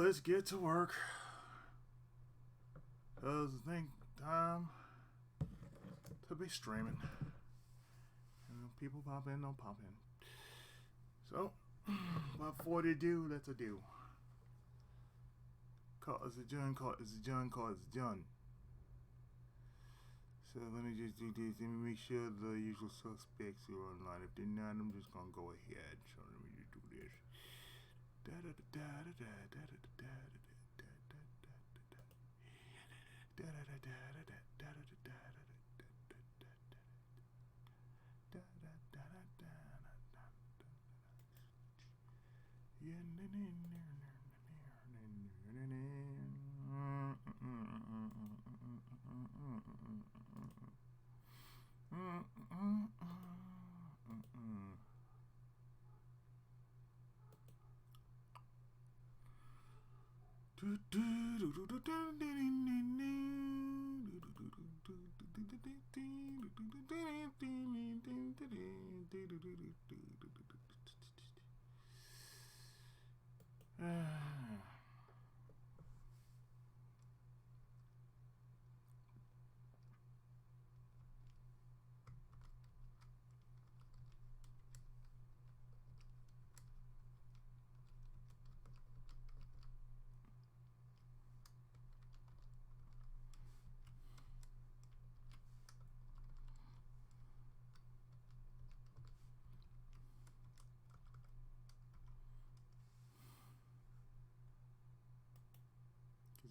let's get to work. Cause I think time to be streaming. And people pop in, don't pop in. So, about 40 do, that's a do. Call is a John, call is a John, call is a John. So let me just do this. Let me make sure the usual suspects are online. If they're not, I'm just gonna go ahead. So let me just do this.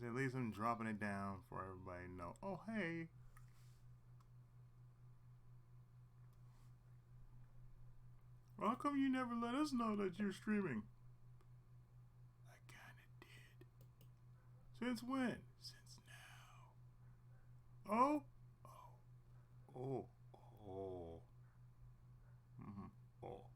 At least I'm dropping it down for everybody to know. Oh, hey. Well, how come you never let us know that you're streaming? I kinda did. Since when? Since now. Oh? Oh. Oh. Oh. Mm-hmm. Oh.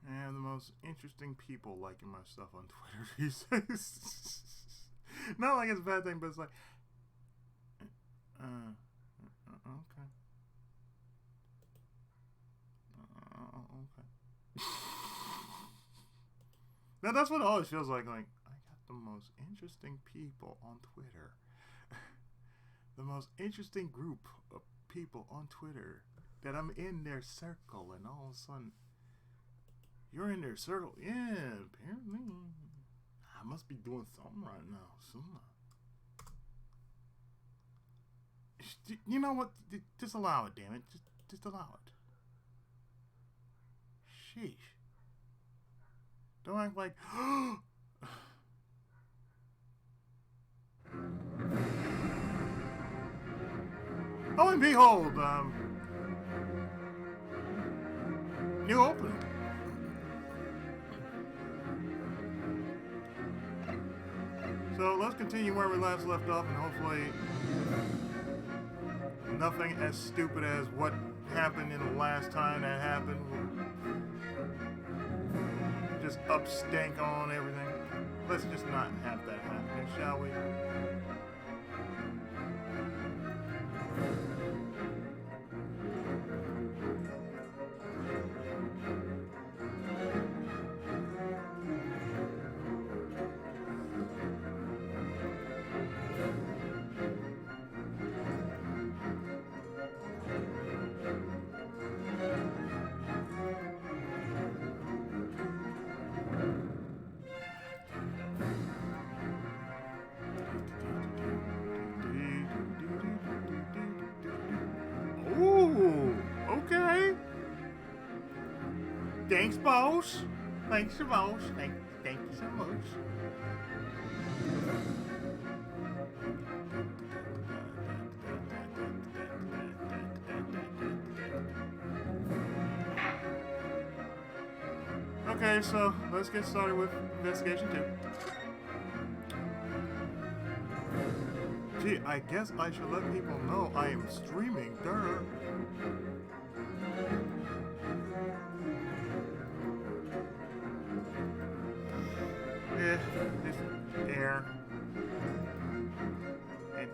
I have the most interesting people liking my stuff on Twitter these days. Not like it's a bad thing, but it's like, okay. Okay. Now that's what it always feels like. Like, I got the most interesting people on Twitter. The most interesting group of people on Twitter that I'm in their circle, and all of a sudden, you're in their circle. Yeah, apparently. I must be doing something right now. You know what? Just allow it, damn it. Just allow it. Sheesh. Don't act like... Oh, and behold, new opening. So let's continue where we last left off, and hopefully nothing as stupid as what happened in the last time that happened will just up stank on everything. Let's just not have that happen, shall we? Okay. Thanks, boss. Thanks, boss. Thank you so much. Okay, so let's get started with investigation 2. Gee, I guess I should let people know I am streaming, duh. Just air. And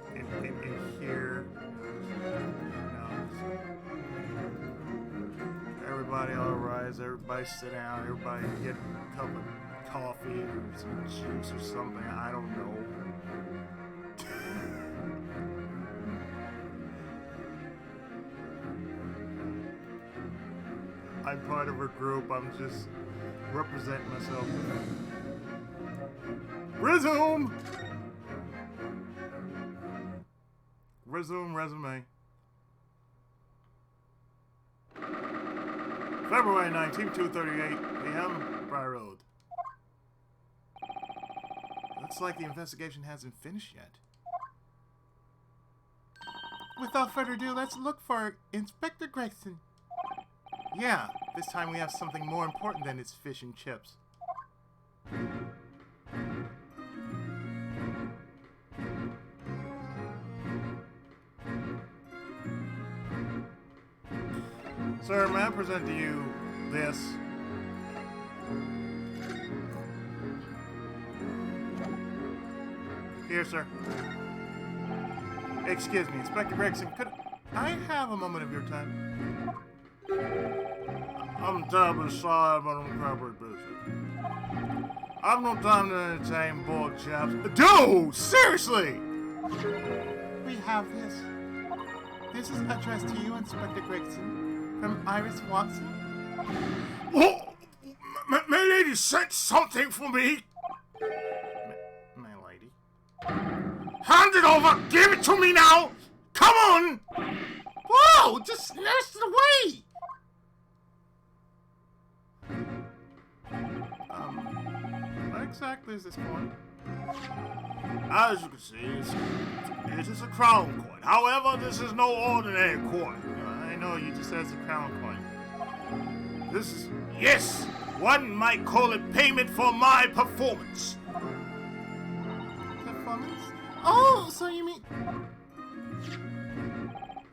here. everybody all rise, everybody sit down, everybody get a cup of coffee or some juice or something, I don't know. I'm part of a group, I'm just representing myself. Resume! Resume resume. February 19th, 2:38 p.m. Briar Road. Looks like the investigation hasn't finished yet. Without further ado, let's look for Inspector Gregson. Yeah, this time we have something more important than his fish and chips. Sir, may I present to you this? Here, sir. Excuse me, Inspector Gregson, could I have a moment of your time? I'm terribly sorry, but I'm terribly busy. I've no time to entertain bored chaps. Dude, seriously! We have this. This is addressed to you, Inspector Gregson. From Iris Watson? Oh! My lady sent something for me! My lady? Hand it over! Give it to me now! Come on! Whoa! Just nurse it away! What exactly is this coin? As you can see, it is a crown coin. However, this is no ordinary coin. I know, you just said it's a crown coin. This is, yes, one might call it payment for my performance. Performance? Oh, so you mean...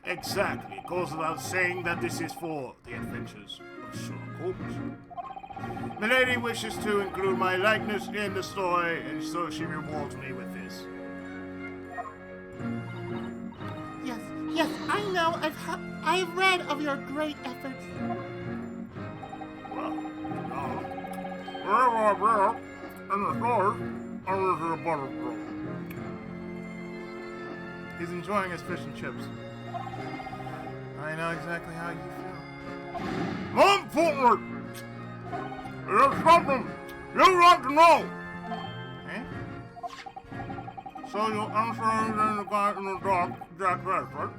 Exactly. It goes without saying that this is for the adventures of Sherlock Holmes. Milady wishes to include my likeness in the story, and so she rewards me with this. Yes, I know. I've read of your great efforts. Well, in the story, I was a butterfly. He's enjoying his fish and chips. I know exactly how you feel. More importantly, there's something you want to know. Eh? So you're answering the guy in the dark, Jack Redford.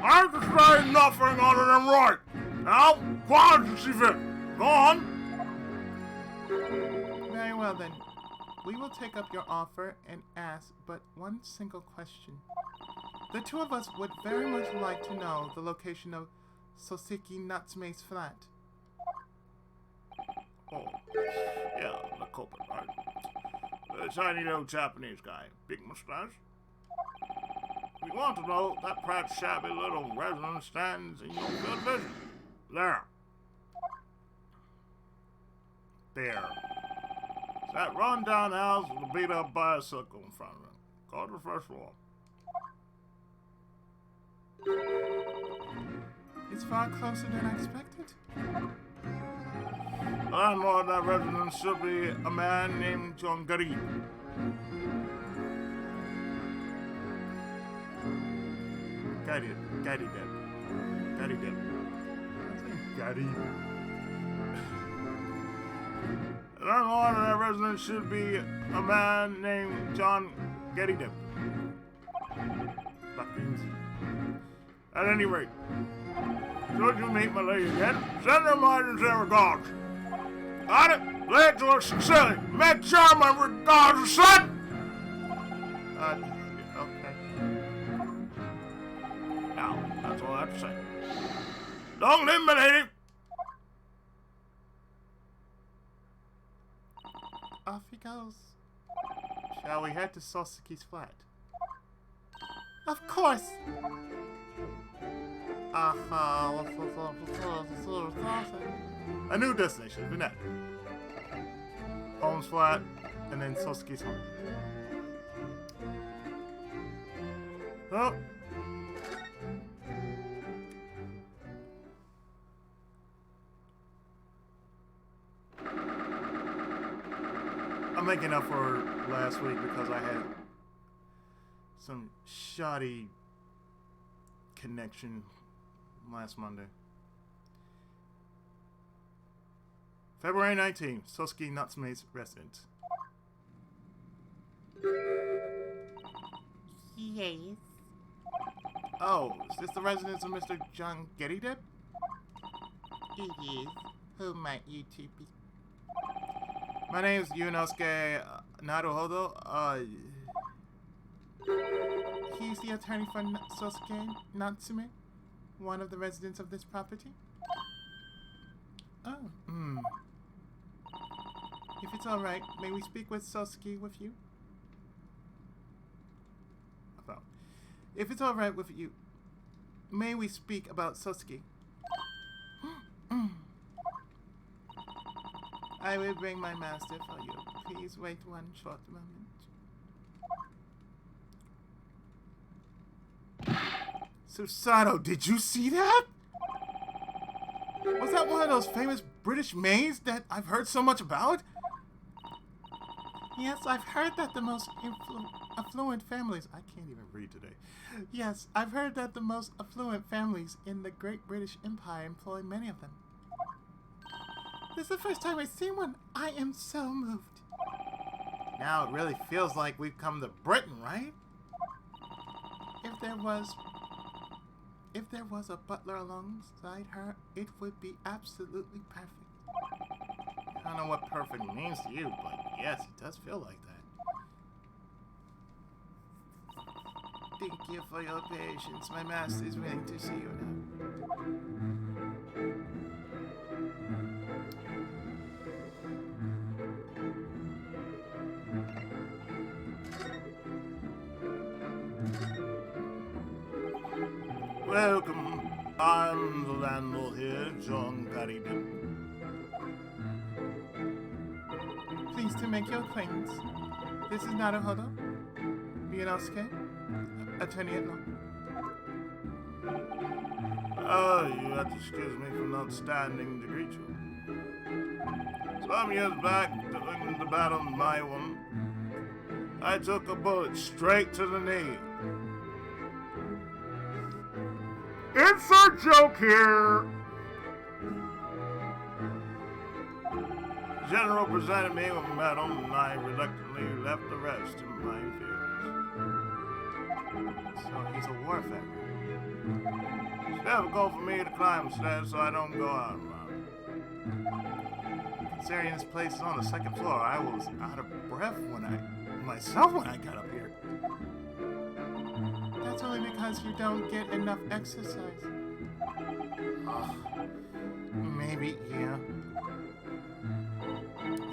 I can say nothing other than right. Now, quiet as you fit. Go on. Very well then. We will take up your offer and ask but one single question. The two of us would very much like to know the location of Soseki Natsume's flat. Oh, yeah, the culprit, right? The tiny little Japanese guy, big mustache. We want to know that perhaps shabby little residence stands in your good vision. There. There. It's that run-down house with a beat-up bicycle in front of it. Go to the first floor. It's far closer than I expected. The landlord of that residence should be a man named John Garib. Garib. The landlord of that residence should be a man named John Garib. Black beans. At any rate, should you meet my lady again, send her my sincere regards. Got it? Lay it to her sincerely. Make sure my regards, son! Okay. Now, that's all I have to say. Long live my lady! Off he goes. Shall we head to Soseki's flat? Of course! A new destination, Vinette. Holmes flat, and then Soseki's home. Oh. making up for last week because I had some shoddy connection last Monday. February 19th, Sosuke Natsume's residence. Yes. Oh, is this the residence of Mr. John Gettydip? It is. Who might you two be? My name is Yunosuke Naruhodo. He's the attorney for Sosuke Natsume, one of the residents of this property. Oh, If it's alright, may we speak with Sosuke with you? about. If it's alright with you, may we speak about Sosuke? I will bring my master for you. Please wait one short moment. Susato, did you see that? Was that one of those famous British maids that I've heard so much about? Yes, I've heard that the most affluent families... I can't even read today. Yes, I've heard that the most affluent families in the Great British Empire employ many of them. This is the first time I've seen one. I am so moved. Now it really feels like we've come to Britain, right? If there was a butler alongside her, it would be absolutely perfect. I don't know what perfect means to you, but yes, it does feel like that. Thank you for your patience. My master is willing to see you now. Welcome. I'm the landlord here, John Paddington. Pleased to make your acquaintance. This is Naruhodo, Yunosuke, attorney at law. You have to excuse me for not standing to greet you. Some years back, during the Battle of Maiwon, I took a bullet straight to the knee. Insert joke here! The general presented me with a medal, and I reluctantly left the rest to my inferiors. So he's a war veteran. It's difficult for me to climb stairs, so I don't go out around. Considering this place is on the second floor, I was out of breath when I got up here. That's only because you don't get enough exercise. Maybe, yeah.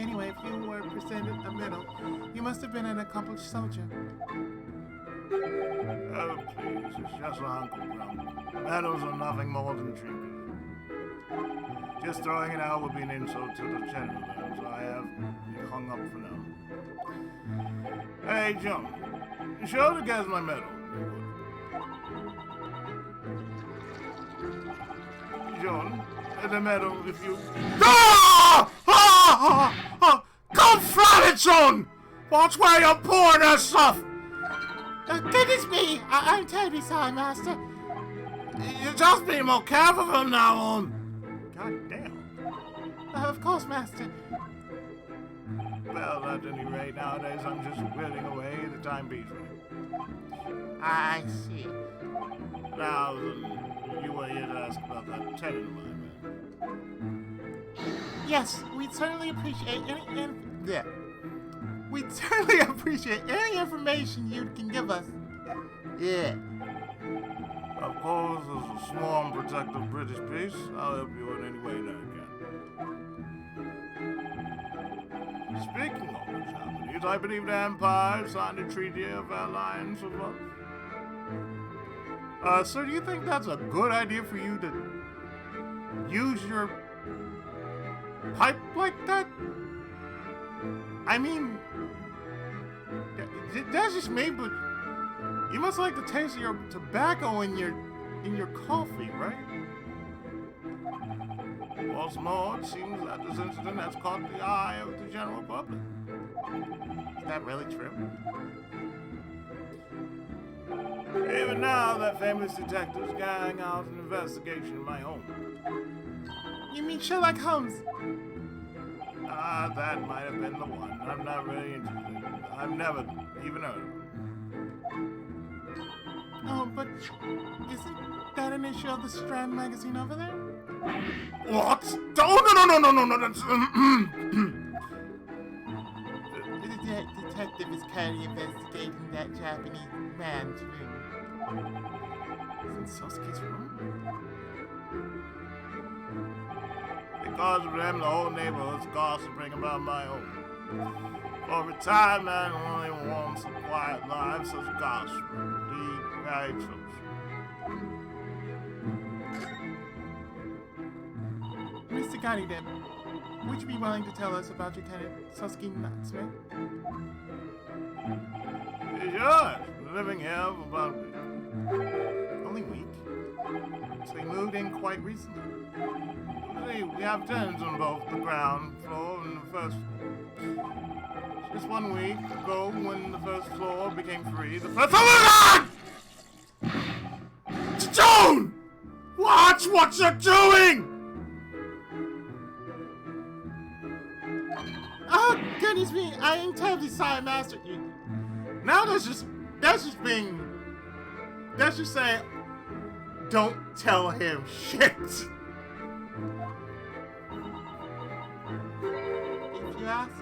Anyway, if you were presented a medal, you must have been an accomplished soldier. Oh, please, it's just a hunk of gum. Medals are nothing more than trinkets. Just throwing it out would be an insult to the general, so I have it hung up for now. Hey, John, show the guys my medal. John, the medal, if you... Ah! Ah! Ah! Come flat it, John! Watch where you're pouring that stuff! Goodness me! I'm terribly sorry, Master. You just be more careful from now on. God damn. Of course, Master. Well, at any rate, nowadays I'm just whittling away the time beats right. I see. Now, you were here to ask about that tenant of mine, man. Yes, we'd certainly appreciate We'd certainly appreciate any information you can give us. Yeah. Of course, as a sworn protector of British peace, I'll help you in any way that I can. Speaking of the Japanese, I believe the Empire signed a treaty of alliance with us. Sir, do you think that's a good idea for you to use your pipe like that? I mean, that's just me, but you must like the taste of your tobacco in your coffee, right? What's more, it seems that this incident has caught the eye of the general public. Is that really true? Even now, that famous detective's carrying out an investigation in my home. You mean Sherlock Holmes? That might have been the one. I'm not really interested. I've never even heard of him. Oh, but isn't that an issue of the Strand magazine over there? What? Oh, no, that's... The detective is currently investigating that Japanese man's room. Is it Sasuke's room? Because of them, the whole neighborhood's gossiping about my home. For a retired man who only wants a quiet life, such gossip indeed very troublesome. Mr. Gaiden, would you be willing to tell us about your tenant, Sasuke Natsume? Sure, living here for about a week. Only week? So he moved in quite recently. We have tenants on both the ground floor and the first floor. Just 1 week ago, when the first floor became free, the first... Oh my God! Joan! Watch what you're doing! Oh, goodness me, I am terribly sorry, Master. Now that's just saying, don't tell him shit. If you ask me,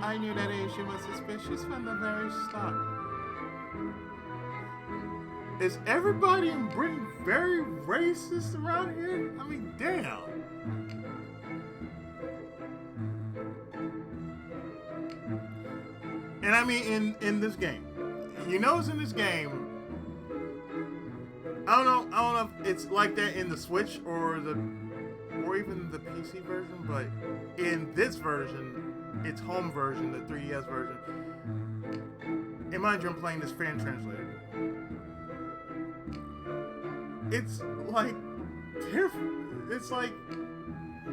I knew that Asian was suspicious from the very start. Is everybody in Britain very racist around here? I mean, damn. And I mean, in this game, you notice in this game, I don't know if it's like that in the Switch or even the PC version, but in this version, its home version, the 3DS version. And mind you, I'm playing this fan translated. It's like it's like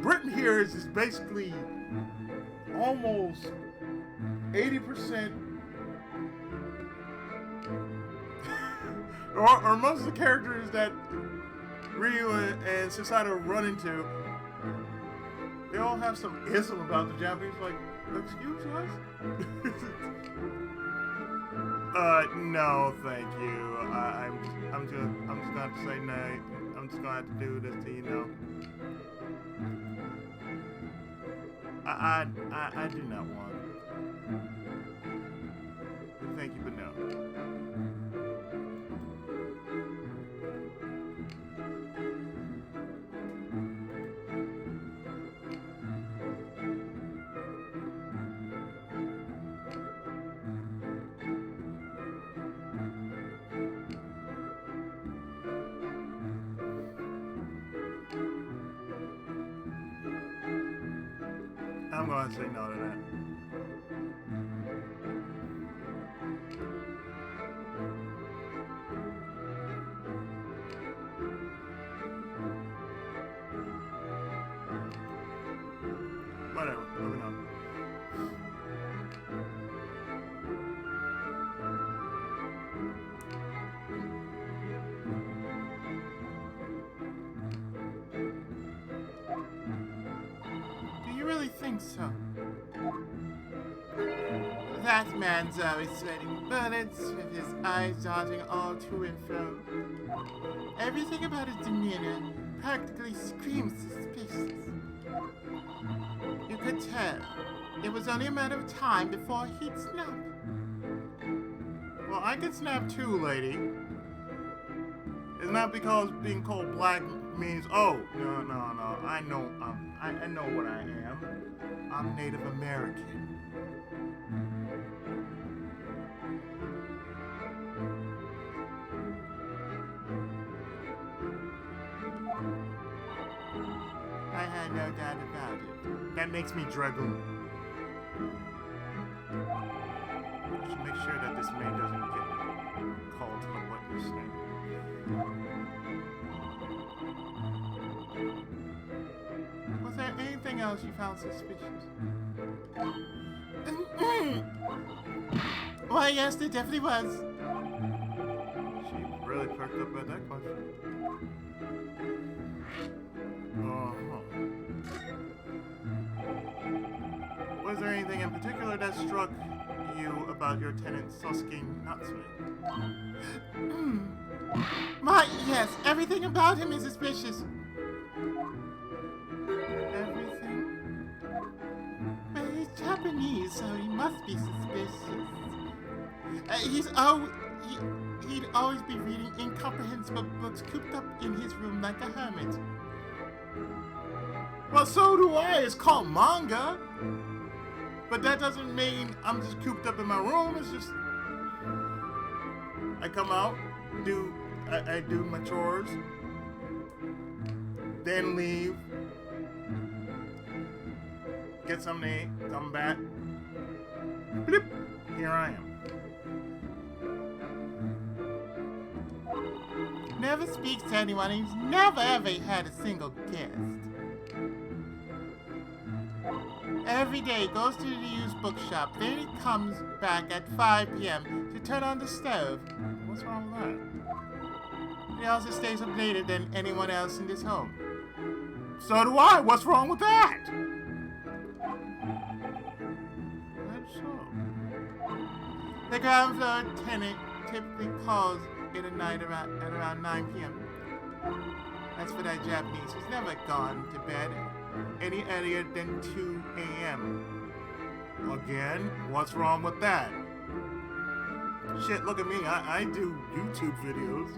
Britain here is just basically almost 80%, or most of the characters that Ryu and Susato run into, they all have some ism about the Japanese. Like, excuse us? No, thank you. I'm just gonna have to say no. I'm just gonna have to do this to you now. I do not want. Thank you, but no. I'm gonna say no to that. Whatever, moving on. Do you really think so? That man's always sweating bullets, with his eyes darting all to and fro. Everything about his demeanor practically screams suspicious. You could tell it was only a matter of time before he'd snap. Well, I could snap too, lady. It's not because being called black means, oh, no. I know what I am. I'm Native American. I had no doubt about it. That makes me Dragoon. I should make sure that this man doesn't get called to the witness stand. Was there anything else you found suspicious? Why, yes, there definitely was. She really perked up at that question. Uh-huh. Was there anything in particular that struck you about your tenant Sosuke Natsume? My, yes, everything about him is suspicious. Everything? But he's Japanese, so he must be suspicious. He'd always be reading incomprehensible books cooped up in his room like a hermit. Well, so do I. It's called manga. But that doesn't mean I'm just cooped up in my room. It's just I come out, I do my chores, then leave, get something to eat, come back. Bloop, here I am. Never speaks to anyone. He's never ever had a single guest. Every day goes to the used bookshop. Then he comes back at 5 p.m. to turn on the stove. What's wrong with that? He also stays up later than anyone else in this home. So do I. What's wrong with that? That's so. The ground floor tenant typically calls it a night at around 9 p.m. That's for that Japanese who's never gone to bed any earlier than 2 a.m. Again, what's wrong with that? Shit, look at me. I do YouTube videos.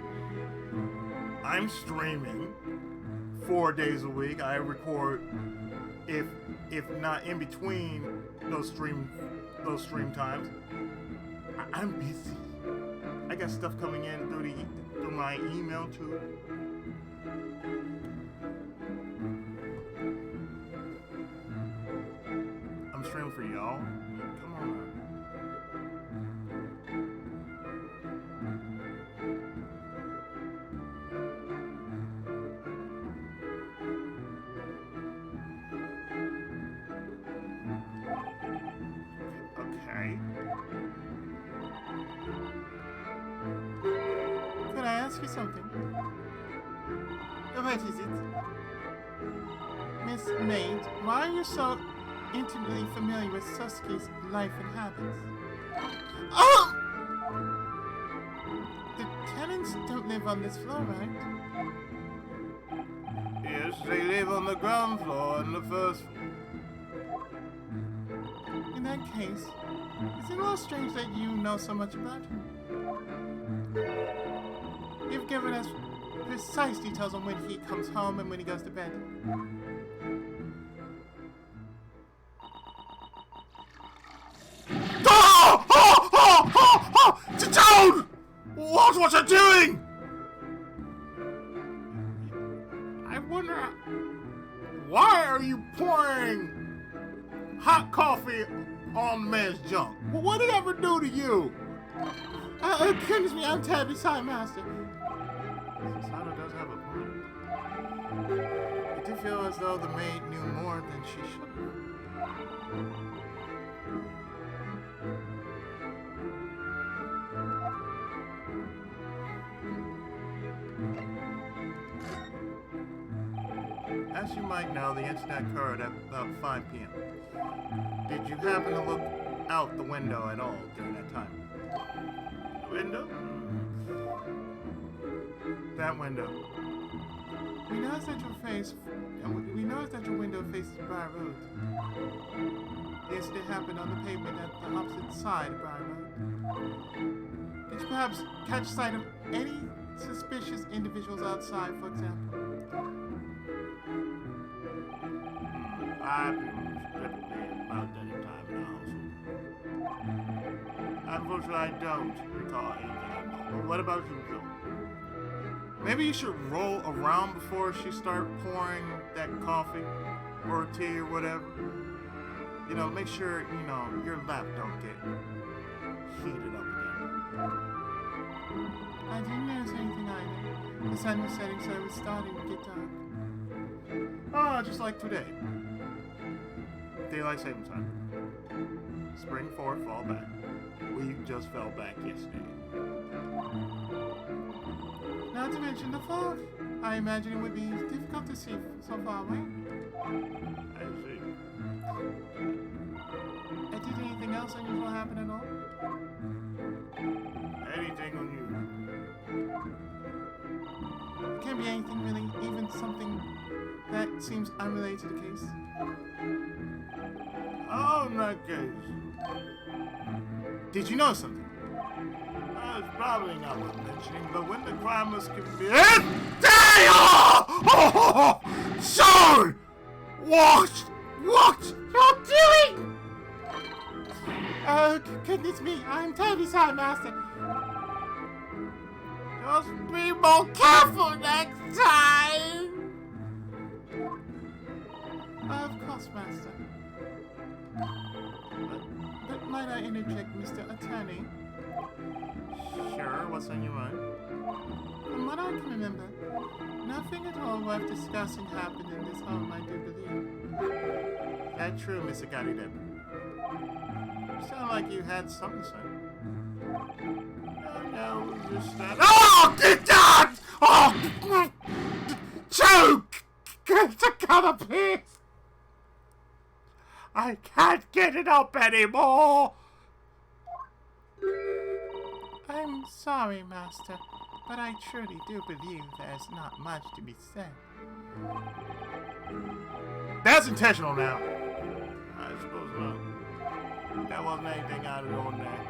I'm streaming 4 days a week. I record if not in between those stream times. I'm busy. I got stuff coming in through my email too. I'm streaming for y'all. Come on. Okay. Could I ask you something? What is it? Miss Maid, why are you so intimately familiar with Sasuke's life and habits? Oh! The tenants don't live on this floor, right? Yes, they live on the ground floor and the first floor. In that case, is it all strange that you know so much about him? You've given us precise details on when he comes home and when he goes to bed. Oh! Oh! Oh! Oh! Oh! Toad! What you doing? I wonder, why are you pouring hot coffee on the man's junk? What did he ever do to you? Goodness me, I'm terribly sorry, Master. Sato does have a point. It did feel as though the maid knew more than she should have. As you might know, the incident occurred at about 5 p.m. Did you happen to look out the window at all during that time? Window? That window. We noticed that your window faces Briar Road. The incident happened on the pavement at the opposite side of Briar Road. Did you perhaps catch sight of any suspicious individuals outside, for example? I've been typically about that time now, so unfortunately I don't recall anything. What about you, Joe? Maybe you should roll around before she starts pouring that coffee or tea or whatever. You know, make sure, your lap don't get heated up again. I didn't notice anything either. The sun was setting, so it was starting to get dark. Ah, just like today. Daylight saving time. Spring forth, fall back. We just fell back yesterday. Not to mention the fog. I imagine it would be difficult to see so far away. I see. Did anything else unusual happen at all? Anything unusual? It can't be anything really, even something that seems unrelated to the case. Oh, in that case. Did you know something? It's probably not worth mentioning, but when the crime was committed... Sorry! What you're doing? Oh, goodness me, I'm terribly sorry, Master. Just be more careful next time! Of course, Master. But might I interject, Mr. Attorney? Sure, what's on your mind? From what I can remember, nothing at all worth discussing happened in this home, I do believe. That's true, Mr. Gyakuten. You sound like you had something to say. No, it was just that... Oh, get down! Oh! Choke! Get a cut of piece! I can't get it up anymore! I'm sorry, Master, but I truly do believe there's not much to be said. That's intentional now. I suppose not. That wasn't anything out of the ordinary.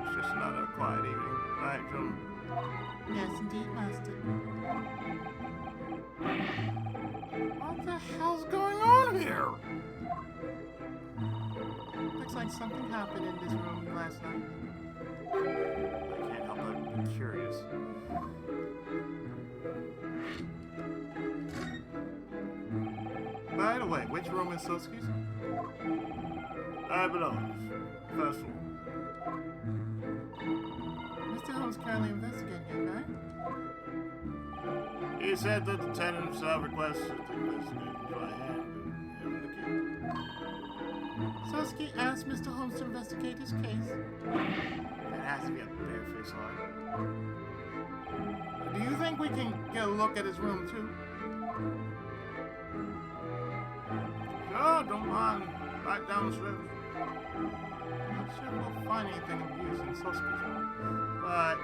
It's just another quiet evening. Right, Jim? Yes, indeed, Master. What the hell's going on here? Looks like something happened in this room last night. I can't help but be curious. By the way, which room is Sosuke's? I belong. First floor. Mr. Holmes currently investigating, right? He said that the tenants requested to investigate, so I handed him the key. Sasuke asked Mr. Holmes to investigate his case. That has to be a bare-faced lie. Do you think we can get a look at his room, too? Sure, don't mind. Right down the stairs. I'm not sure we'll find anything of use in Sasuke's room, But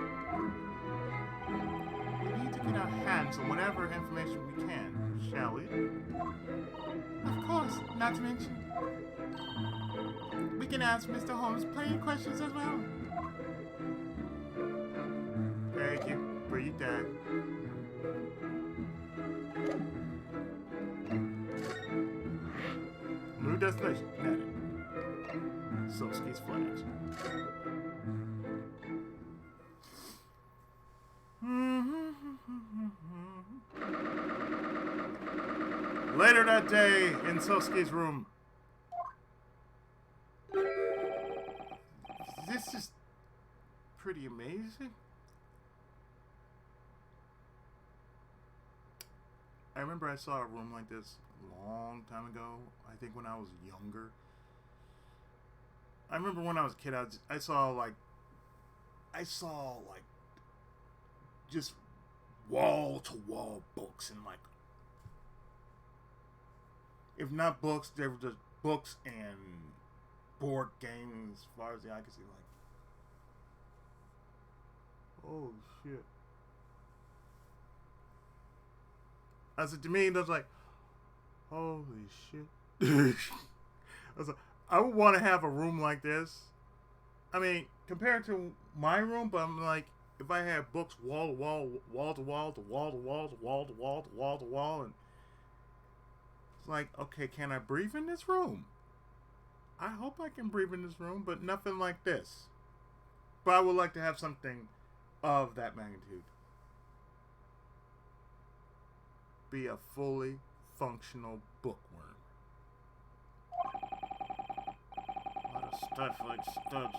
we need to get our hands so whatever information we can, shall we? Of course, not to mention, we can ask Mr. Holmes plenty of questions as well. Thank you. Breathe that. New destination. Added. Sosuke's flags. Later that day, in Sosuke's room. This is pretty amazing. I remember I saw a room like this a long time ago. I think when I was younger. I remember when I was a kid, I saw like just wall to wall books and like, if not books, they were just books and board games as far as the eye could see. Like, oh shit. I said to me, that's like, holy shit. I was like, I would want to have a room like this. I mean, compared to my room, but I'm like, if I had books wall to wall, wall to wall, to wall to wall, to wall to wall, to wall to wall, and it's like, okay, can I breathe in this room? I hope I can breathe in this room, but nothing like this. But I would like to have something of that magnitude. Be a fully functional bookworm. A lot of stifling stench.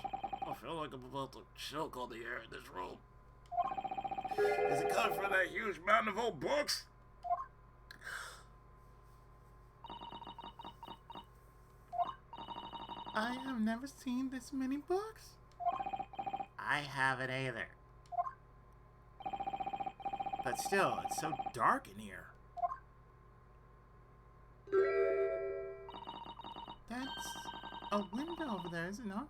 I feel like I'm about to choke on the air in this room. Is it coming from that huge mountain of old books? I have never seen this many books. I haven't either. But still, it's so dark in here. That's a window over there, is it not?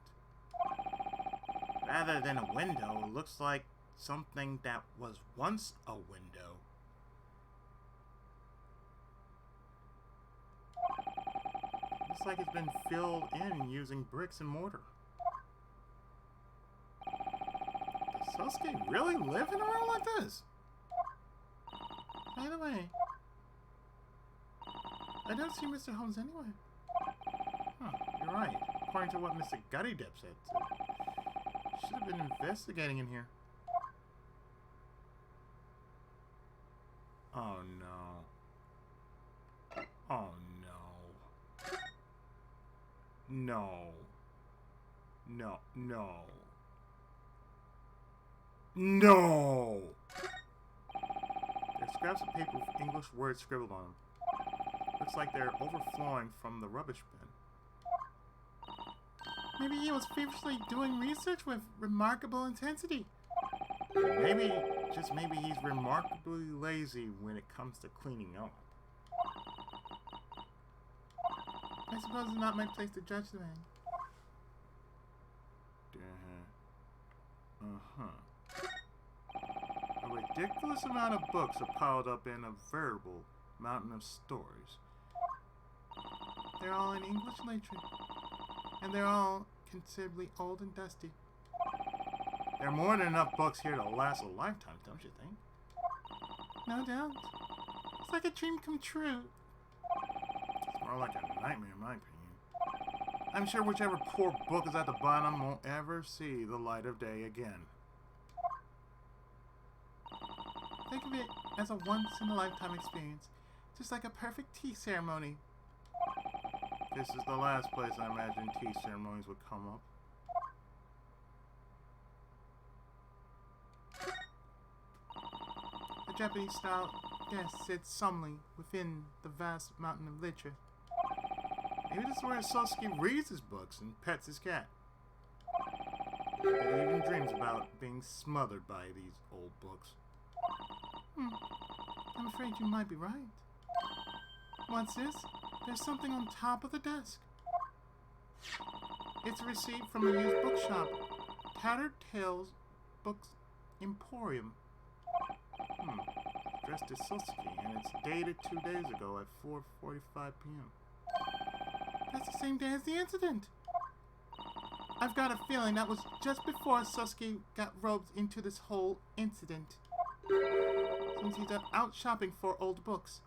Rather than a window, it looks like something that was once a window. Looks like it's been filled in using bricks and mortar. Does Sasuke really live in a room like this? By the way, I don't see Mr. Holmes anywhere. Huh, you're right. According to what Mr. Gutty Dip said, should have been investigating in here. Oh no. Oh no. No. No. No. No! There's scraps of paper with English words scribbled on them. Looks like they're overflowing from the rubbish bin. Maybe he was feverishly doing research with remarkable intensity. Maybe, just maybe he's remarkably lazy when it comes to cleaning up. I suppose it's not my place to judge the man. A ridiculous amount of books are piled up in a veritable mountain of stories. They're all in English literature, and they're all considerably old and dusty. There are more than enough books here to last a lifetime, don't you think? No doubt. It's like a dream come true. It's more like a nightmare in my opinion. I'm sure whichever poor book is at the bottom won't ever see the light of day again. Think of it as a once-in-a-lifetime experience, just like a perfect tea ceremony. This is the last place I imagined tea ceremonies would come up. A Japanese-style desk sits solemnly within the vast mountain of literature. Maybe this is where Sasuke reads his books and pets his cat. But he even dreams about being smothered by these old books. I'm afraid you might be right. What's this? There's something on top of the desk. It's a receipt from a used bookshop. Tattered Tales Books Emporium. Addressed to Sasuke, and it's dated 2 days ago at 4:45 p.m. That's the same day as the incident. I've got a feeling that was just before Sasuke got roped into this whole incident. Since he's out shopping for old books.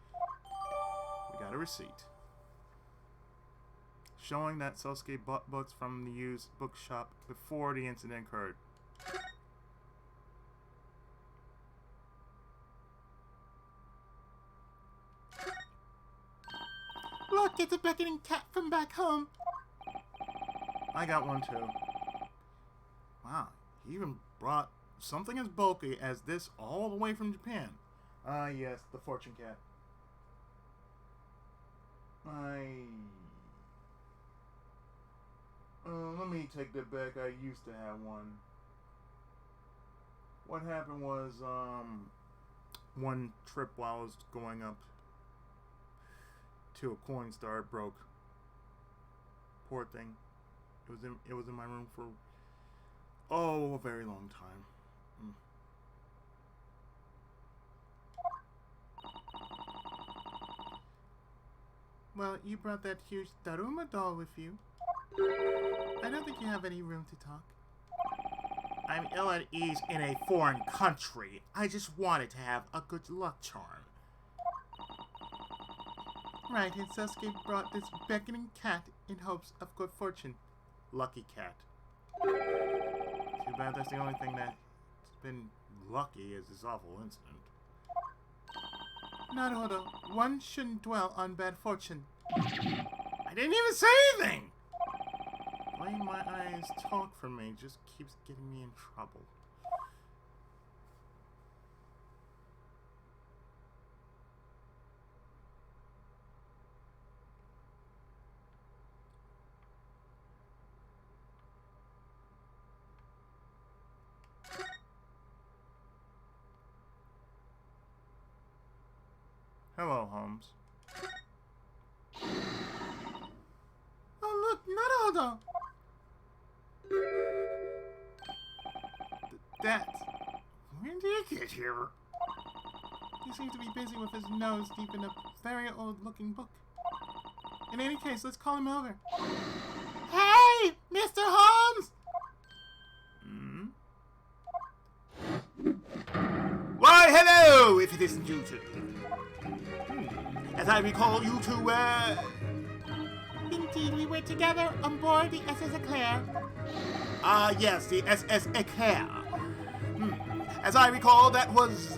We got a receipt showing that Sasuke bought books from the used bookshop before the incident occurred. Look, it's a beckoning cat from back home. I got one too. Wow, he even brought something as bulky as this all the way from Japan. Ah, yes, the fortune cat. Let me take that back. I used to have one. What happened was, one trip while I was going up to a coin star, it broke. Poor thing. It was in my room for a very long time. Well, you brought that huge Daruma doll with you. I don't think you have any room to talk. I'm ill at ease in a foreign country. I just wanted to have a good luck charm. Right, and Sasuke brought this beckoning cat in hopes of good fortune. Lucky cat. Too bad that's the only thing that's been lucky is this awful incident. Naruhodo, one shouldn't dwell on bad fortune. I didn't even say anything! Letting my eyes talk for me just keeps getting me in trouble. Hello, Holmes. Oh, look, Naruhodo! That. When did you get here? He seems to be busy with his nose deep in a very old-looking book. In any case, let's call him over. Hey, Mr. Holmes! Why, hello, if it isn't you two. As I recall, you two were... Indeed, we were together on board the SS Eclair. Ah, yes, the SS Eclair. As I recall, that was...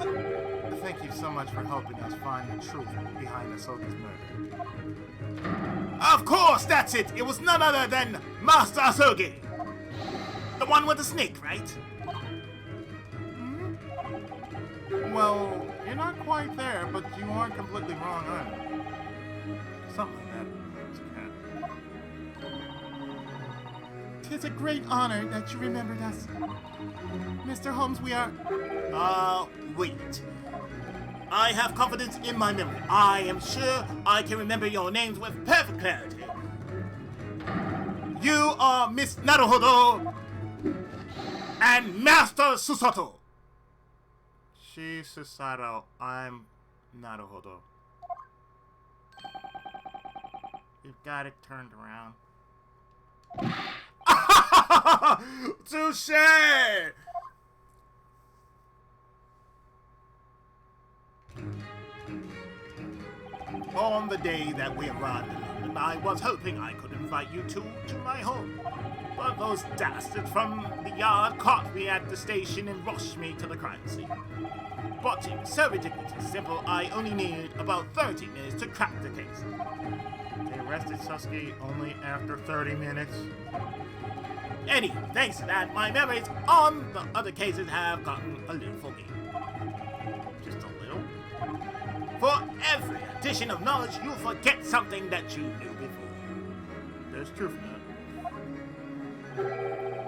Thank you so much for helping us find the truth behind Asoka's murder. Of course, that's it! It was none other than Master Asogi! The one with the snake, right? Well, you're not quite there, but you aren't completely wrong either. Something like that. Tis a great honor that you remembered us. Mr. Holmes, we are... Wait. I have confidence in my memory. I am sure I can remember your names with perfect clarity. You are Miss Naruhodo and Master Susato. She's Susato. I'm Naruhodo. You've got it turned around. Touché! On the day that we arrived in London, I was hoping I could invite you two to my home. But those dastards from the yard caught me at the station and rushed me to the crime scene. But it was so ridiculously simple, I only needed about 30 minutes to crack the case. They arrested Sasuke only after 30 minutes. Anyway, thanks to that, my memories on the other cases have gotten a little foggy. Just a little. For every addition of knowledge, you'll forget something that you knew before. There's truth in that.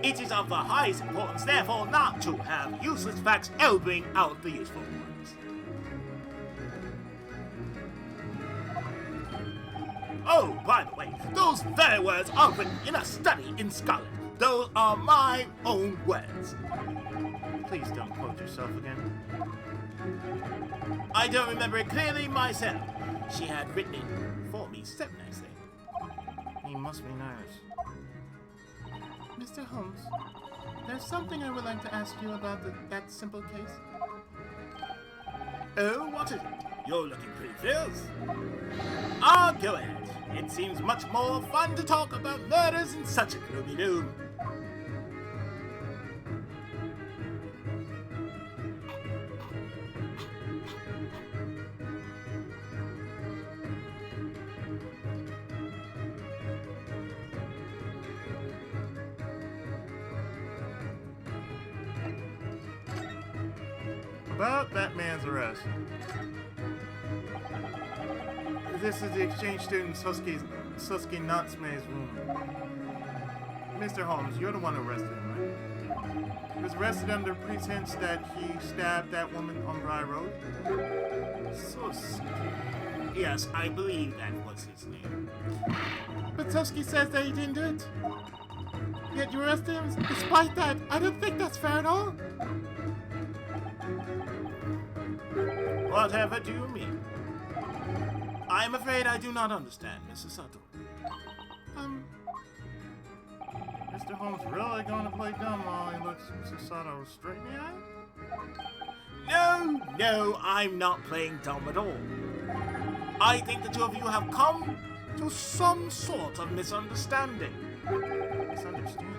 It is of the highest importance, therefore, not to have useless facts elbowing out the useful ones. Oh, by the way, those very words are written in a study in Scotland. Those are my own words. Please don't quote yourself again. I don't remember it clearly myself. She had written it for me so nicely. He must be nice. Mr. Holmes, there's something I would like to ask you about that simple case. Oh, what is it? You're looking pretty fierce. Go ahead. It seems much more fun to talk about murders in such a gloomy doom. About that man's arrest. This is the exchange student Sasuke Natsume's room. Mr. Holmes, you're the one who arrested him, right? He was arrested under pretense that he stabbed that woman on Dry Road. Sasuke. Yes, I believe that was his name. But Sasuke says that he didn't do it. Yet you arrested him despite that. I don't think that's fair at all. Whatever do you mean? I'm afraid I do not understand, Mrs. Sato. Mr. Holmes really gonna play dumb while he looks Susato straight in the eye? No, I'm not playing dumb at all. I think the two of you have come to some sort of misunderstanding. Misunderstanding?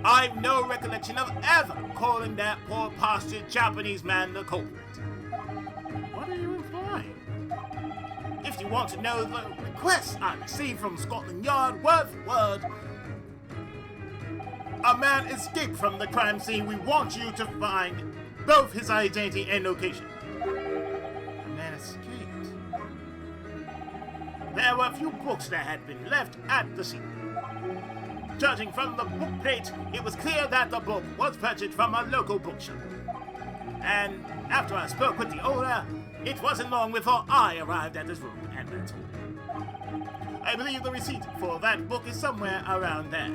I've no recollection of ever calling that poor postured Japanese man the culprit. What are you implying? If you want to know the requests I received from Scotland Yard word for word, a man escaped from the crime scene. We want you to find both his identity and location. A man escaped. There were a few books that had been left at the scene. Judging from the book plate, it was clear that the book was purchased from a local bookshop. And after I spoke with the owner, It wasn't long before I arrived at this room, and that's all. I believe the receipt for that book is somewhere around there.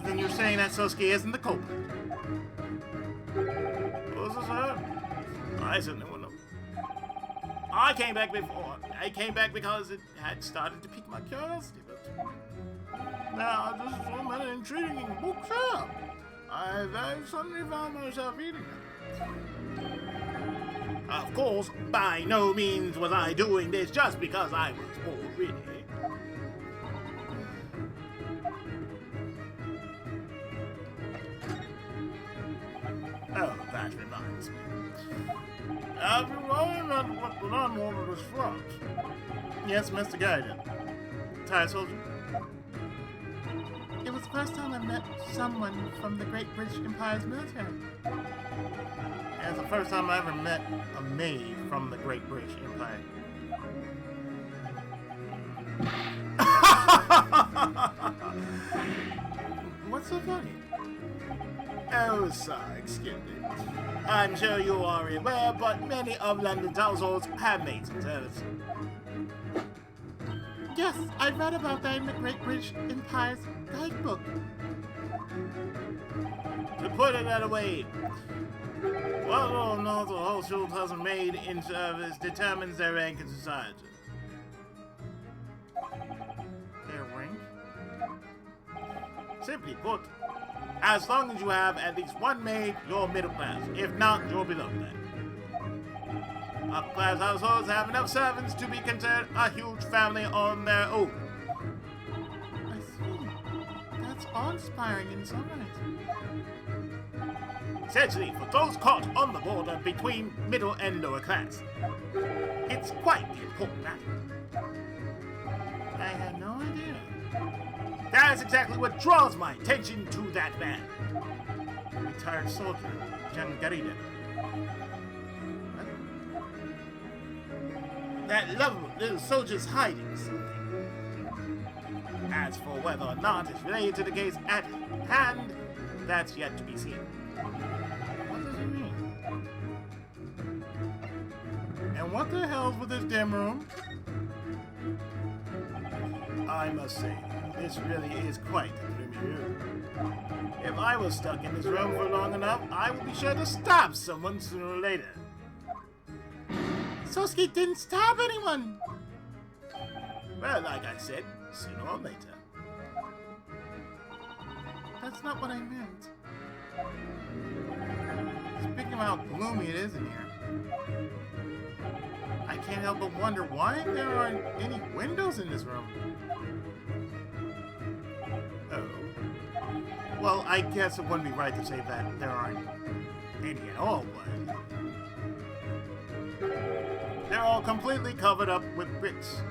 Then you're saying that Sosuke isn't the culprit? Who's this her? I certainly wouldn't know. I came back before. I came back because it had started to pique my curiosity, but now there's so many intriguing books here. I very suddenly found myself reading them. Of course, by no means was I doing this just because I was bored, really. Oh, that reminds me. Have you learned that what the landlord of this flat? Yes, Mr. Gaiden. Tired soldier? It was the first time I met someone from the Great British Empire's military. It's the first time I ever met a maid from the Great British Empire. What's so funny? Oh, sir, excuse me. I'm sure you are aware, but many of London's households have maids in service. Yes, I read about that in the Great British Empire's guidebook. To put it that way, whether or not the household has a maid in service determines their rank in society. Their rank? Simply put, as long as you have at least one maid, you're middle class. If not, you're below that. Upper-class households have enough servants to be considered a huge family on their own. I see. That's awe-inspiring in some ways. Essentially, for those caught on the border between middle and lower class, it's quite the important matter. I had no idea. That's exactly what draws my attention to that man. Retired soldier, Gyakuten. That lovely little soldier's hiding something. As for whether or not it's related to the case at hand, that's yet to be seen. What does he mean? And what the hell's with this damn room? I must say, this really is quite a gloomy room. If I was stuck in this room for long enough, I would be sure to stab someone sooner or later. Sosuke didn't stab anyone! Well, like I said, sooner or later. That's not what I meant. Speaking of how gloomy it is in here, I can't help but wonder why there aren't any windows in this room. Oh. Well, I guess it wouldn't be right to say that there aren't any at all, but they're all completely covered up with bricks.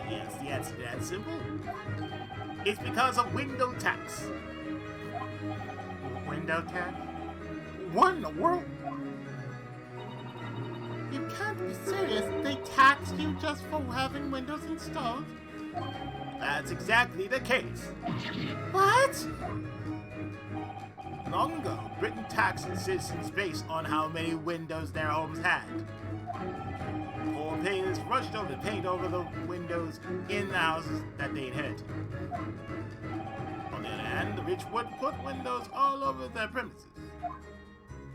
Yes, the answer to that's simple. It's because of window tax. Window tax? What in the world? You can't be serious. They taxed you just for having windows installed? That's exactly the case. What? Long ago, Britain taxed its citizens based on how many windows their homes had. Poor painters rushed over to paint over the windows in the houses that they inherited. On the other hand, the rich would put windows all over their premises.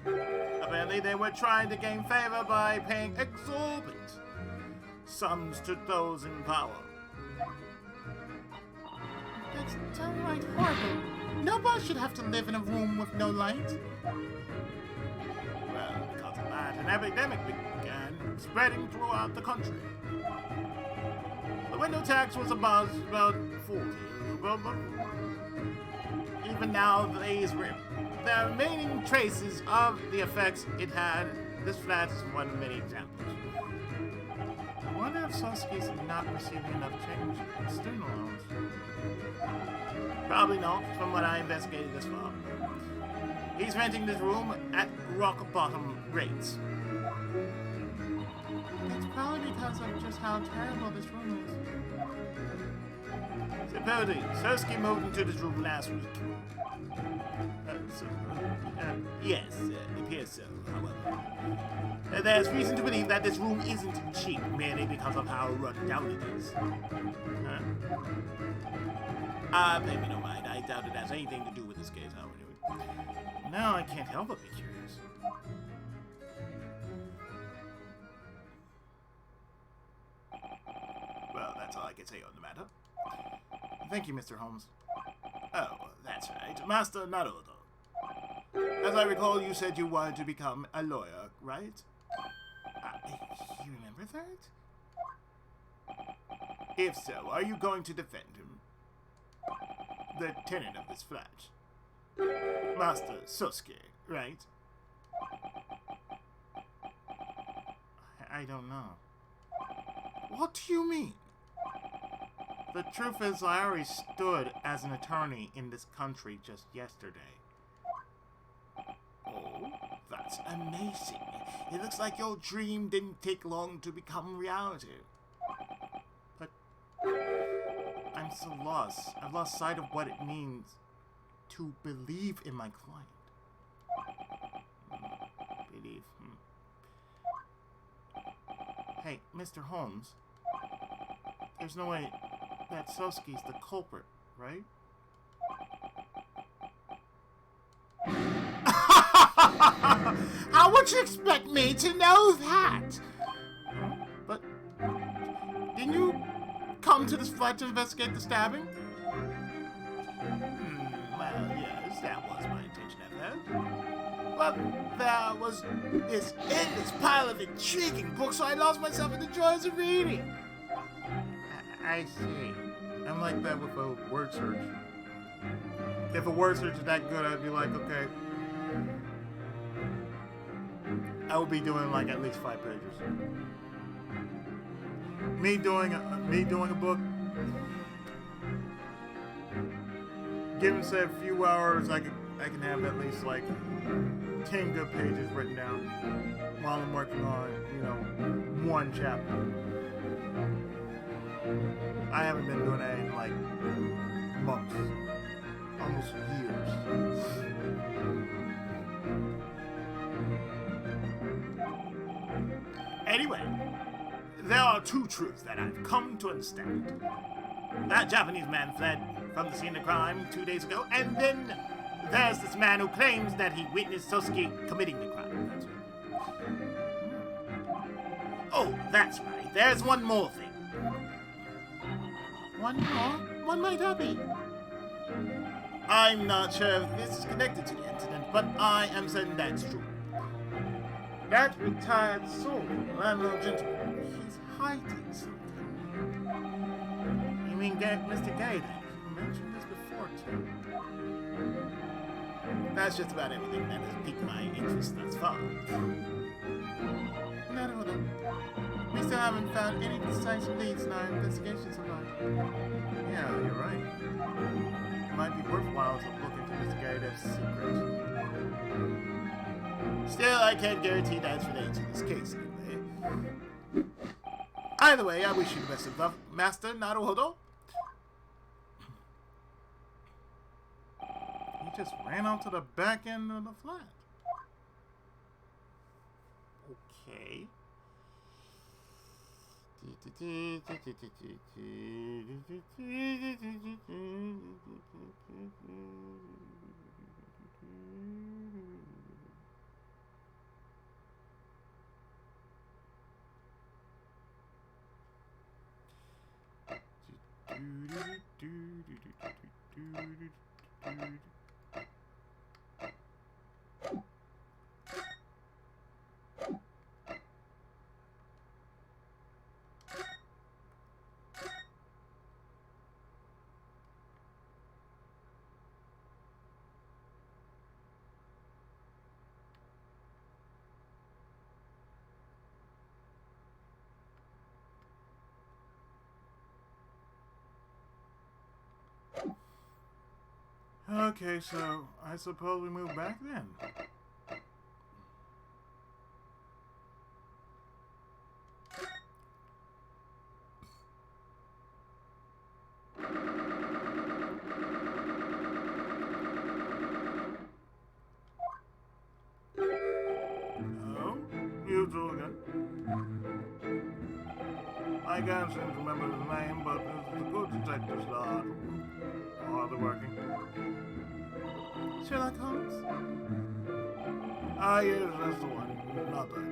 Apparently, they were trying to gain favor by paying exorbitant sums to those in power. That's downright horrible. Nobody should have to live in a room with no light. Well, because of that, an epidemic began spreading throughout the country. The window tax was abolished about 40 years ago, but even now, there are remaining traces of the effects it had. This flat is one of many examples. I wonder if Sasuke's not receiving enough change in student loans. Probably not, from what I investigated thus far. He's renting this room at rock bottom rates. It's probably because of just how terrible this room is. Supposedly, Soski moved into this room last week. Yes, it appears so, however. There's reason to believe that this room isn't cheap merely because of how run down it is. Pay me no mind. I doubt it has anything to do with this case, however. Now I can't help but be curious. Well, that's all I can say on the matter. Thank you, Mr. Holmes. Oh, that's right. Master Naruto. As I recall, you said you wanted to become a lawyer, right? You remember that? If so, are you going to defend him? The tenant of this flat. Master Sosuke, right? I don't know. What do you mean? The truth is, I already stood as an attorney in this country just yesterday. Oh, that's amazing. It looks like your dream didn't take long to become reality. But I'm so lost. I've lost sight of what it means to believe in my client. Believe. Hey, Mr. Holmes. There's no way that Sosuke's the culprit, right? How would you expect me to know that? But didn't you come to this flat to investigate the stabbing? Well, yes, that was my intention at first. But there was this endless pile of intriguing books, so I lost myself in the joys of reading. I see. I'm like that with a word search. If a word search is that good, I'd be like, okay. I would be doing like at least 5 pages. Me doing a book, given say a few hours, I can have at least like 10 good pages written down while I'm working on, one chapter. I haven't been doing that in like months, almost years. Anyway, there are 2 truths that I've come to understand. That Japanese man fled from the scene of crime 2 days ago, and then there's this man who claims that he witnessed Sosuke committing the crime. That's right. Oh, that's right. There's one more thing. One more? What might that be? I'm not sure if this is connected to the incident, but I am certain that's true. That retired soldier, landlord gentleman, he's hiding something. You mean Mr. Gaiden? You mentioned this before, too. That's just about everything that has piqued my interest thus far. Naruto, we still haven't found any decisive leads in our investigation so far. Yeah, you're right. It might be worthwhile to look into Mr. Gaiden's secret. Still, I can't guarantee that's related to this case anyway. Either way, I wish you the best of luck, Master Naruhodo. He just ran out to the back end of the flat. Okay. Okay, so I suppose we move back then. can't seem to remember his name, but it's a good detective star. Hardly working. Sherlock Holmes? Ah, yes, that's the one. Not that.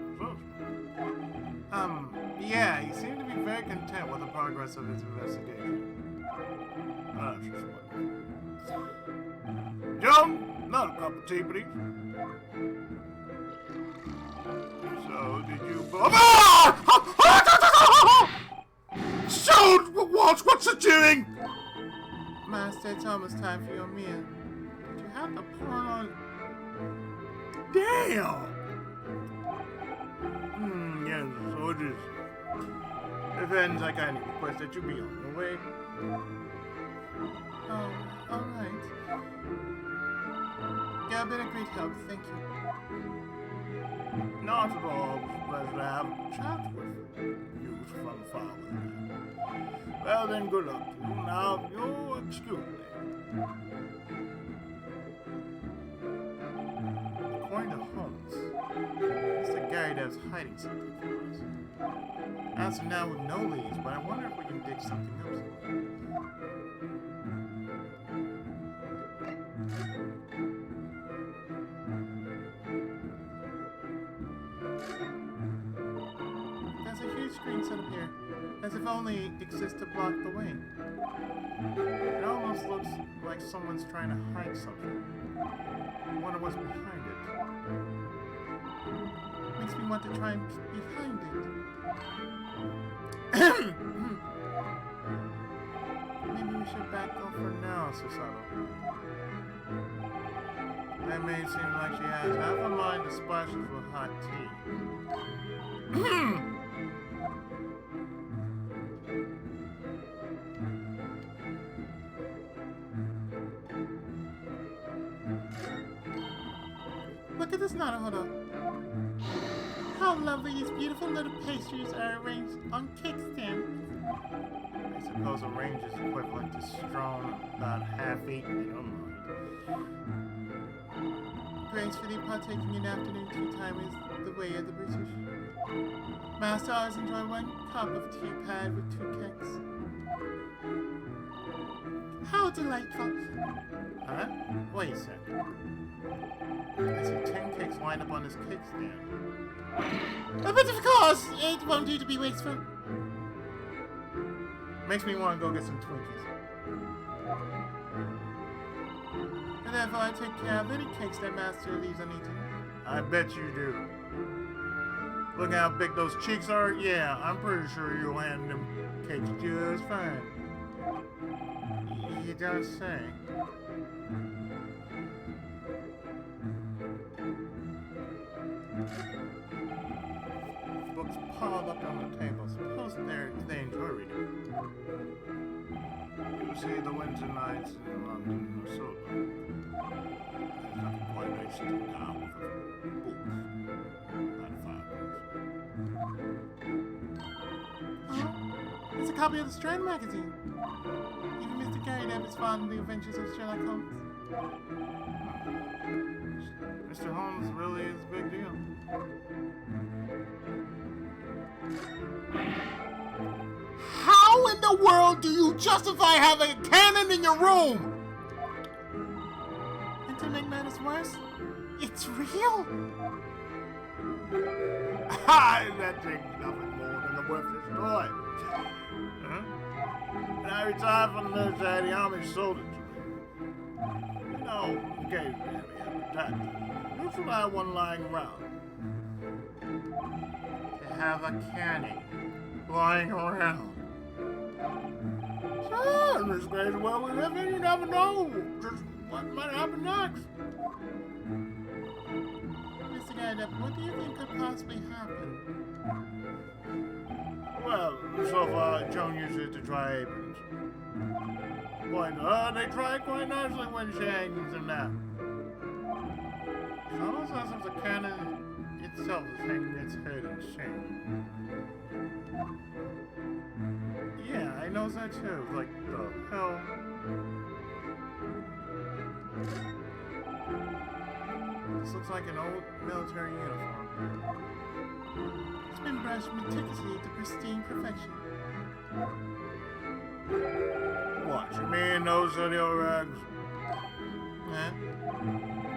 Yeah, he seemed to be very content with the progress of his investigation. That's just what. John, not a cup of tea, please. So, did you... So, what's it doing? Master, it's almost time for your meal. Did you have the porn on? Damn! Yes, so it is. If ends, I kindly request that you be on your way. Oh, alright. You've been a great help, thank you. Not at all. It was a pleasure to have a chat with you from far away. Well then, good luck to you. Now, you'll excuse me. According to Holmes, Mr. Gary Dev's hiding something from us. As of now, with no leads, but I wonder if we can dig something up. There's a huge screen set up here, as if only it exists to block the way. It almost looks like someone's trying to hide something. I wonder what's behind it. Makes me want to try and peek behind it. Maybe we should back off for now, Susanoo. That maid seems like she has half a mind to splash us with hot tea. Look at this Naruhodo. How lovely these beautiful little pastries are arranged on cake stands. I suppose a range is equivalent to strong, about half-eaten in your mind. Gracefully partaking in afternoon tea time is the way of the British. Master always enjoy one cup of tea pad with 2 cakes. How delightful! Huh? Wait a second. I see 10 cakes lined up on this cake stand. But of course, it won't do to be wasteful. Makes me want to go get some Twinkies. And therefore I take care of any cakes that Master leaves uneaten. I bet you do. Look how big those cheeks are. Yeah, I'm pretty sure you'll handle them cakes just fine. You don't say. Books piled up on the table. Suppose they enjoy reading. You see the winter nights in London are so long. There's nothing quite like sitting down with a book by the fireplace. Oh, it's a copy of the Strand magazine. Even Mr. Gary Dev is fond of the adventures of Sherlock Holmes. Mr. Holmes really is a big deal. How in the world do you justify having a cannon in your room? And to make matters worse, it's real. That thing's nothing more than a worthless toy. Huh? When I retired from the military, the army sold it to me. You know, occasionally we have attacked. Usually I have one lying around. To have a cannon. Lying around. So, in this crazy world we live in, you never know just what might happen next. Mr. Gary Dev, what do you think could possibly happen? Well, so far, Joan uses it to dry aprons. Boy, they dry quite nicely when she hangs them down. It's almost as if the cannon itself is hanging its head in shame. Yeah, I know that too. Like, the hell? This looks like an old military uniform. It's been brushed meticulously to pristine perfection. What, you mean those are the old rags? Huh?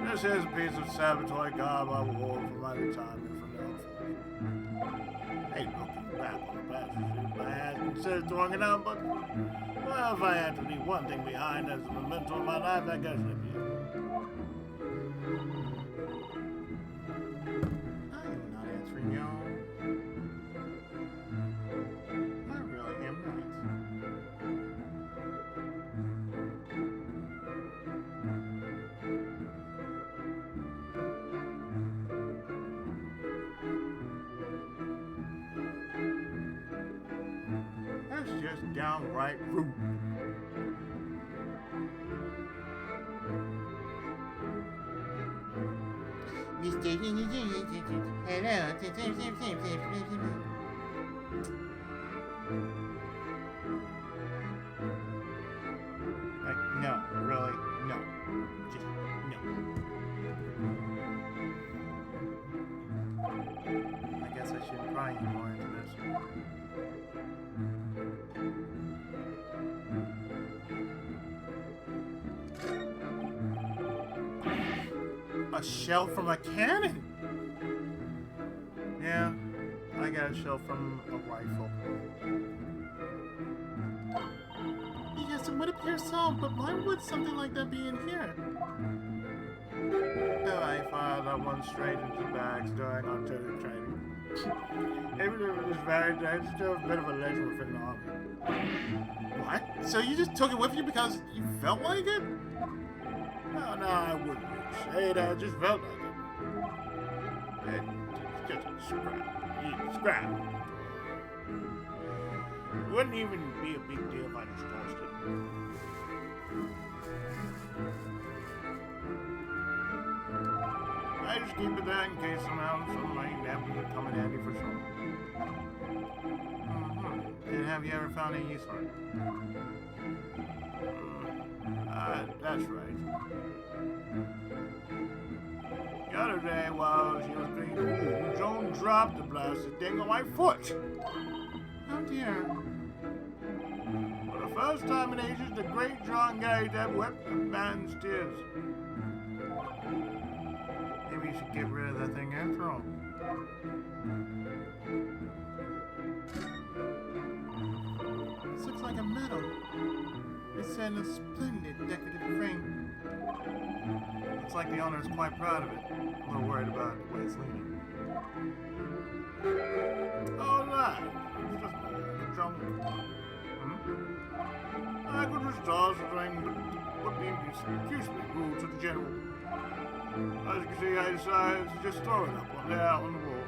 This here's a piece of Saboteur garb I wore for my retirement from the Alpha. Hey, looking back on the past, I had considered throwing it out, but well, if I had to leave one thing behind as a memento of my life, I guess it'd be it. I am not answering y'all. I really am not. That's just downright rude. Mr. Hello. Like, no, really, no. Just no. I guess I shouldn't pry any more into this. A shell from a cannon. Yeah, I got a shell from a rifle. Yes, it would appear so, but why would something like that be in here? So I filed that one straight into the bags during our turtle training. Even if it was very dead, it's still a bit of a legend within the army. What? So you just took it with you because you felt like it? No, I wouldn't really say that. I just felt like it. It's just a scrap. Eat scrap. It wouldn't even be a big deal if I just tossed it. I just keep it there in case somehow some rain happens to come in handy for some. And have you ever found any use for it? That's right. The other day while she was cleaning the room, Joan dropped the blasted thing on my foot. Oh dear. For the first time in ages, the great John Gyakuten wept a man's tears. Maybe you should get rid of that thing after all. This looks like a medal. It's in a splendid decorative frame. Looks like the owner is quite proud of it. A little worried about the way it's leaning. Oh, that. It's just a junk. I could just toss the ring, but would be, excuse me, rude to the general. As you can see, I decided to just throw it up on there on the wall.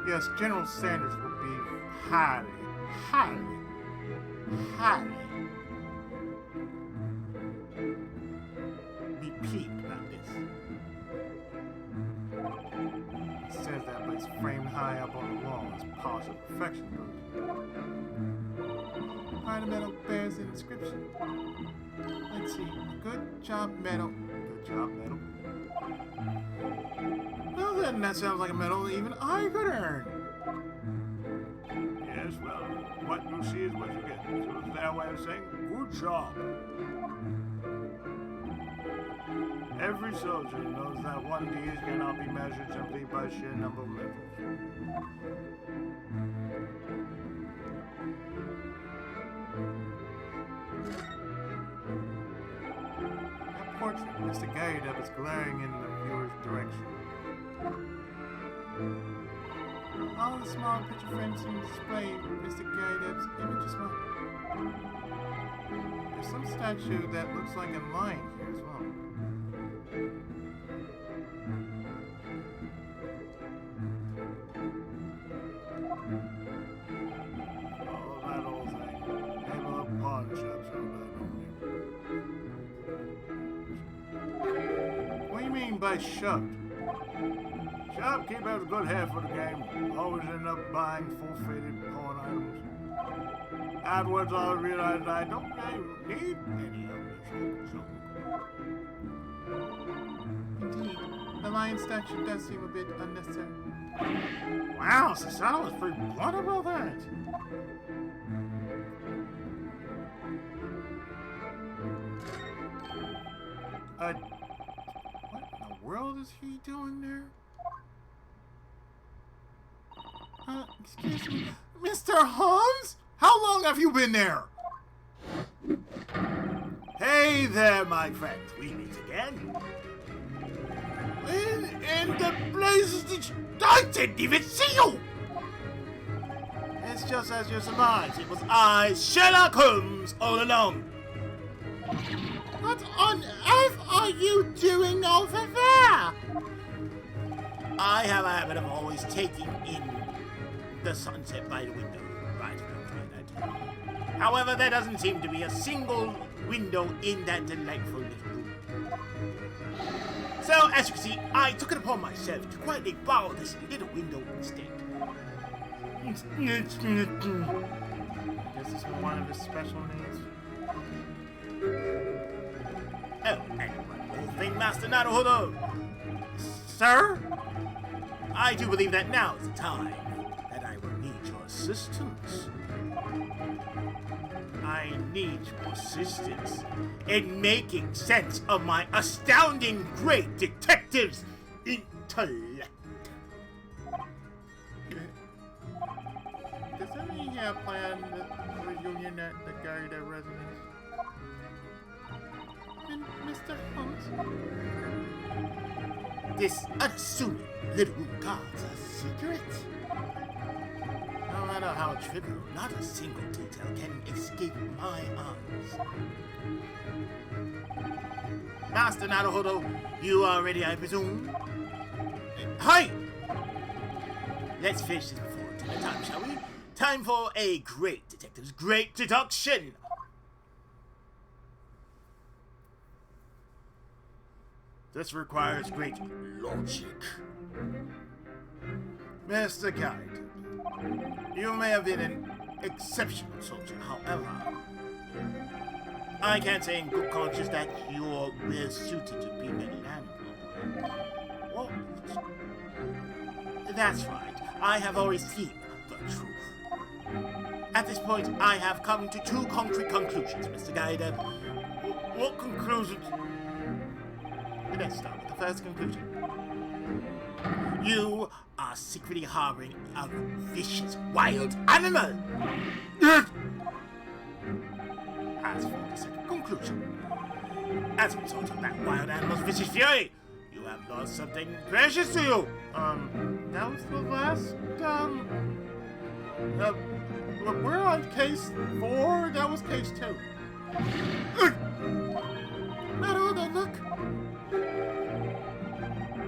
Yes, General Sanders would be highly Be peeved about this. It says that, but it's framed high up on the wall as partial perfection. Part of the medal bears an inscription. Let's see. Good job, medal. Good job, medal. Well then, that sounds like a medal even I could earn. Yes, well, what you see is what you get. So it's their way of saying, good job. Every soldier knows that one deed cannot be measured simply by sheer number of medals. That portrait, Mr. Gyakuten, is glaring in the viewer's direction. All the small picture frames seem to display Mr. Gyakut's image as well. There's some statue that looks like a lion here as well. Oh, that old thing. Name of the pawn shops over there. What do you mean by shoved? Shopkeep has a good head for the game. Always end up buying full-fitted pawn items. Afterwards, I realized I don't really need any of this old junk. Indeed, the lion statue does seem a bit unnecessary. Wow, Cesaro was pretty blunt about that. world is he doing there? Excuse me, Mr. Holmes? How long have you been there? Hey there, my friend. We meet again. In the places that I didn't even see you! It's just as you surmised. It was I, Sherlock Holmes, all along. What on earth are you doing over there? I have a habit of always taking in the sunset by the window right around twilight. However, there doesn't seem to be a single window in that delightful little room. So, as you can see, I took it upon myself to quietly borrow this little window instead. I guess this is one of his special needs. Oh, and one more thing, Master Naruhodo. Sir? I do believe that now is the time that I will need your assistance. I need your assistance in making sense of my astounding great detective's intellect. Does any plan the reunion at the Garda residence? And Mr. Holmes? This unassuming little room guards a secret. No matter how trivial, not a single detail can escape my eyes. Master Naruhodo, you are ready, I presume? Hi! Let's finish this before dinner time, shall we? Time for a great detective's great deduction! This requires great logic. Mr. Gyakuten, you may have been an exceptional soldier, however, I can't say in good conscience that you're well suited to being a landlord. What? That's right. I have always seen the truth. At this point, I have come to two concrete conclusions, Mr. Gyakuten. What conclusions? Let's start with the first conclusion. You are secretly harboring a vicious wild animal. As for the second conclusion, as a result of that wild animal's vicious fury, you have lost something precious to you. That was the last, we're on case 4, that was case 2. Naruhodo, look!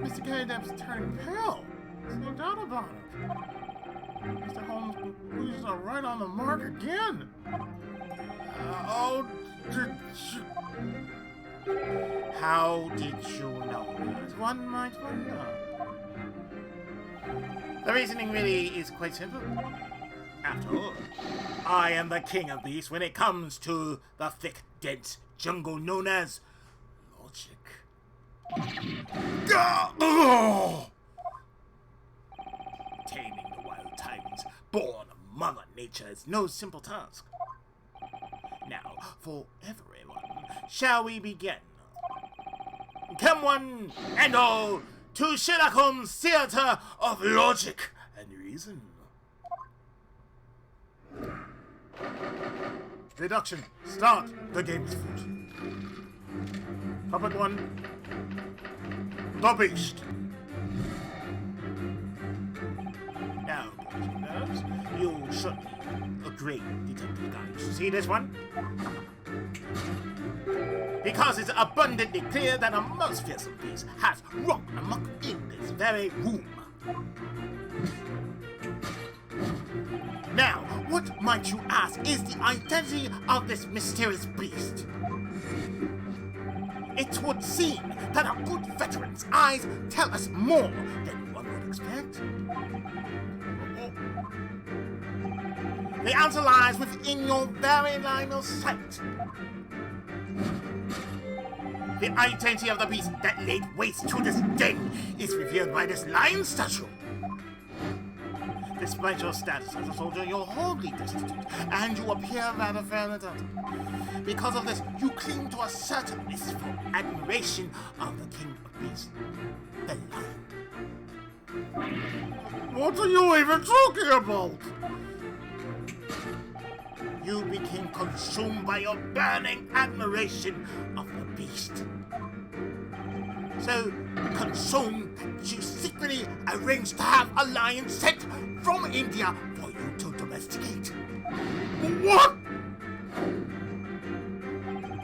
Mr. Gyakuten turning pale. There's no doubt about it. Mr. Holmes' conclusions are right on the mark again. How did you know that? One might wonder. The reasoning really is quite simple. After all, I am the king of beasts when it comes to the thick, dense jungle known as logic. Taming the wild tigers born of Mother Nature is no simple task. Now, for everyone, shall we begin? Come one and all to Sherlock Holmes' Theatre of Logic and Reason. Deduction. Start. The game is afoot. Topic 1. The Beast. Now, boys and girls, you'll certainly agree, Detective Guys, to see this one? Because it's abundantly clear that a most fearsome beast has run amok in this very room. Now, what might you ask is the identity of this mysterious beast? It would seem that a good veteran's eyes tell us more than one would expect. The answer lies within your very line of sight. The identity of the beast that laid waste to this den is revealed by this lion statue. Despite your status as a soldier, you're horribly destitute, and you appear rather frail and delicate. Because of this, you cling to a certain wistful admiration of the king of beasts, the lion. What are you even talking about? You became consumed by your burning admiration of the beast. So consumed that you secretly arranged to have a lion sent from India for you to domesticate. What?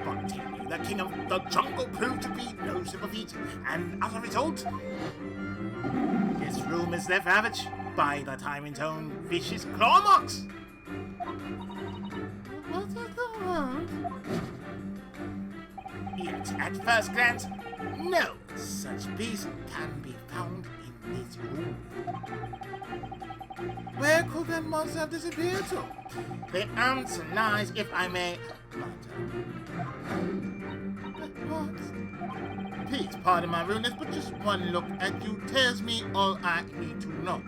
But the king of the jungle proved to be no simple feat, and as a result, his room is left ravaged by the time its own vicious claw marks. What is the word? Yet, at first glance, no such beast can be found in this room. Where could that monster have disappeared to? The answer lies, if I may mutter. What? Please pardon my rudeness, but just one look at you tells me all I need to know.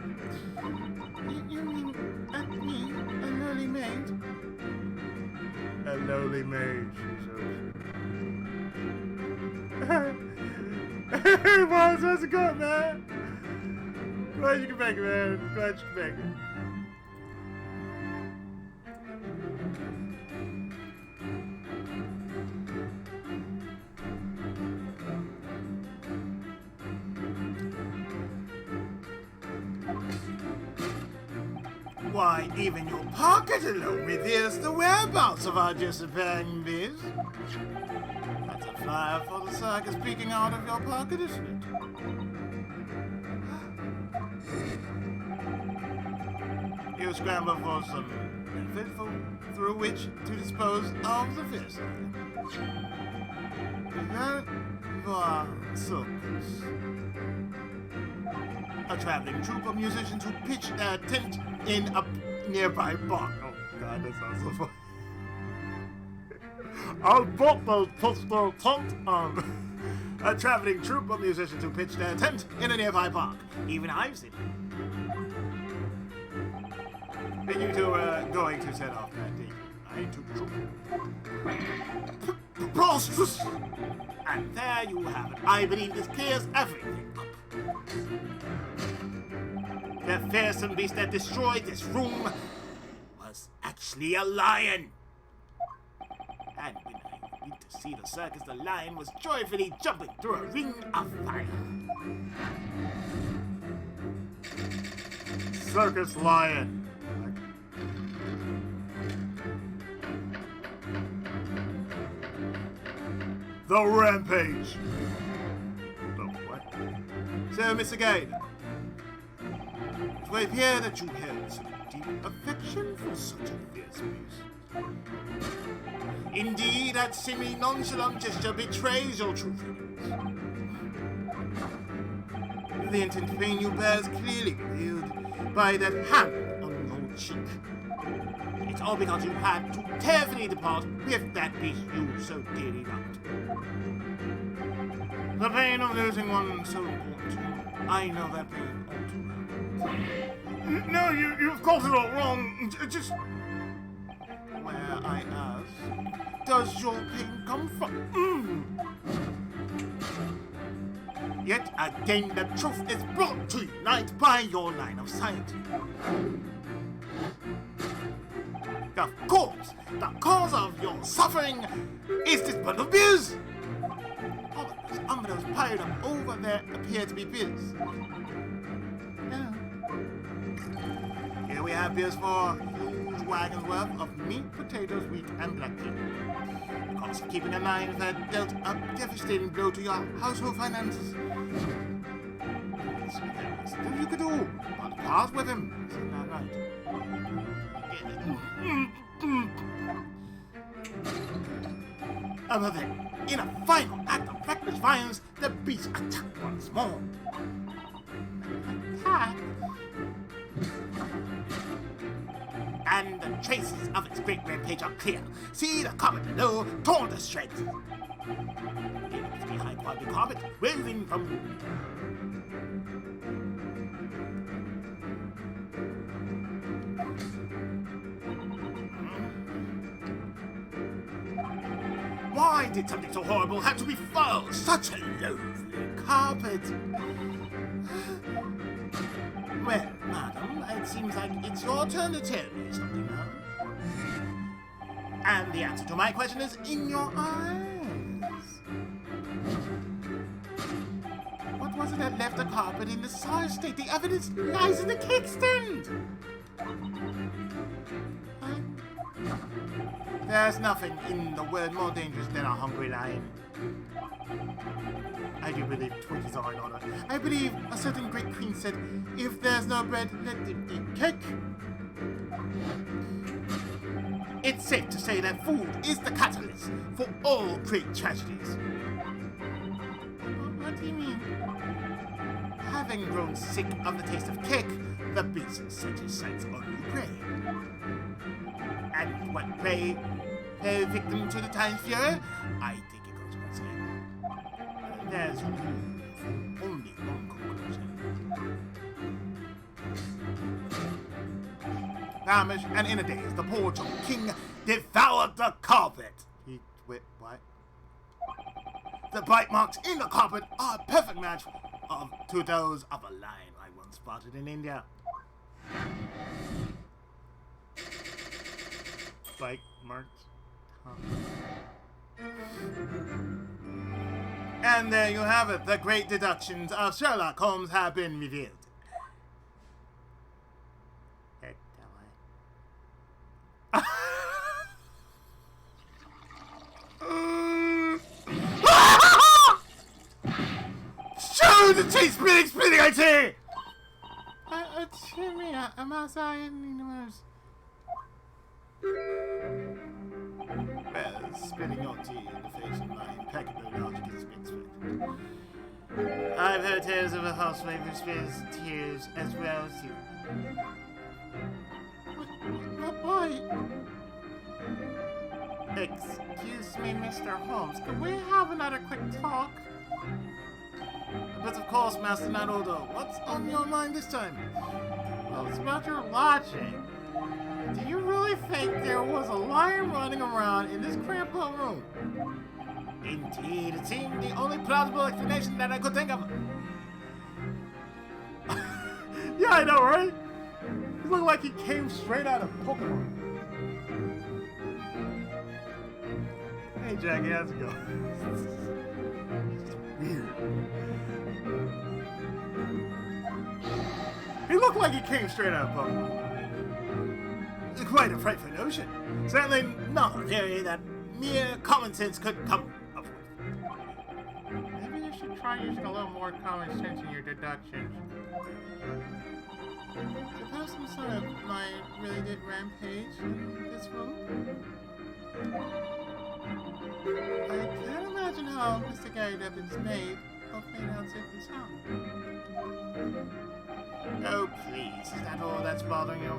You mean at me, a lowly maid? A lowly mage, she says. Hey, boss, how's it going, man? Glad you can make it, man. Glad you can make it. Why, even your pocket alone reveals the whereabouts of our disappearing beast. That's a flyer for the circus peeking out of your pocket, isn't it? You scramble for some fitful through which to dispose of the fish. That was circus. A traveling troupe of musicians who pitch their tent in a nearby bar. Oh, God, that sounds so funny. I'll put the pistol tent on. A traveling troupe of musicians who pitch their tent in a nearby park. Even I've seen it. And you two are going to set off that day. I took the troupe. Preposterous! And there you have it. I believe this clears everything up. The fearsome beast that destroyed this room was actually a lion. And when I went to see the circus, the lion was joyfully jumping through a ring of fire. Circus lion. The rampage. The what? So, Mr. Gade, it would appear that you held some deep affection for such a fierce beast. Indeed, that seemingly nonchalant gesture betrays your true feelings. The intense pain you bear is clearly revealed by that hand on your cheek. It's all because you had to carefully depart with that beast you so dearly loved. The pain of losing one so important to you. I know that pain all too well. No, you've got it all wrong. Just... Where I ask, does your pain come from? Yet again, the truth is brought to you light by your line of sight. Of course, the cause of your suffering is this bundle of beers. All of those umbrellas piled up over there appear to be beers. Here we have beers for huge wagons worth of meat, potatoes, wheat, and black tea. The cost of keeping a line that dealt a devastating blow to your household finances. So there was little you could do but part with him. Isn't that right? But then, in a final act of reckless violence, the beast attacked once more. Attack? And the traces of its great rampage are clear. See the carpet below, torn to shreds. It looks to be high-quality carpet, woven from Why did something so horrible have to befall such a lovely carpet? Well, madam, it seems like it's your turn to tell me something now. And the answer to my question is in your eyes. What was it that left the carpet in the sour state? The evidence lies in the kickstand. There's nothing in the world more dangerous than a hungry lion. I do believe Twinkies are in order. I believe a certain great queen said, if there's no bread, let them eat cake. It's safe to say that food is the catalyst for all great tragedies. What do you mean? Having grown sick of the taste of cake, the beast set his sights on new prey. And what prey fell victim to the time's fury? I think it goes without saying. There's room for only one conclusion. Famished and in a daze, the poor John King devoured the carpet. What? The bite marks in the carpet are a perfect match to those of a lion I once spotted in India. Bite marks. And there you have it. The great deductions of Sherlock Holmes have been revealed. Show the cheese spitting IT! Jimmy, I'm outside in the universe. Well, spitting your tea in the face of my impeccable logic is expected. I've heard tales of a housewife who spills tears as well as you. What? Excuse me, Mr. Holmes, could we have another quick talk? But of course, Master Naruto, what's on your mind this time? Well, it's about your logic. Do you really think there was a lion running around in this cramped little room? Indeed, it seemed the only plausible explanation that I could think of. Yeah, I know, right? He looked like he came straight out of Pokemon. Hey, Jackie, how's it going? It's weird. He looked like he came straight out of Pokemon. Quite a frightful notion. Certainly not a theory that mere common sense could come up with. Maybe you should try using a little more common sense in your deductions. Suppose some sort of lion really did rampage in this room? I can't imagine how Mr. Gary Devlin's maid both made out safe and sound. Oh, please, is that all that's bothering you?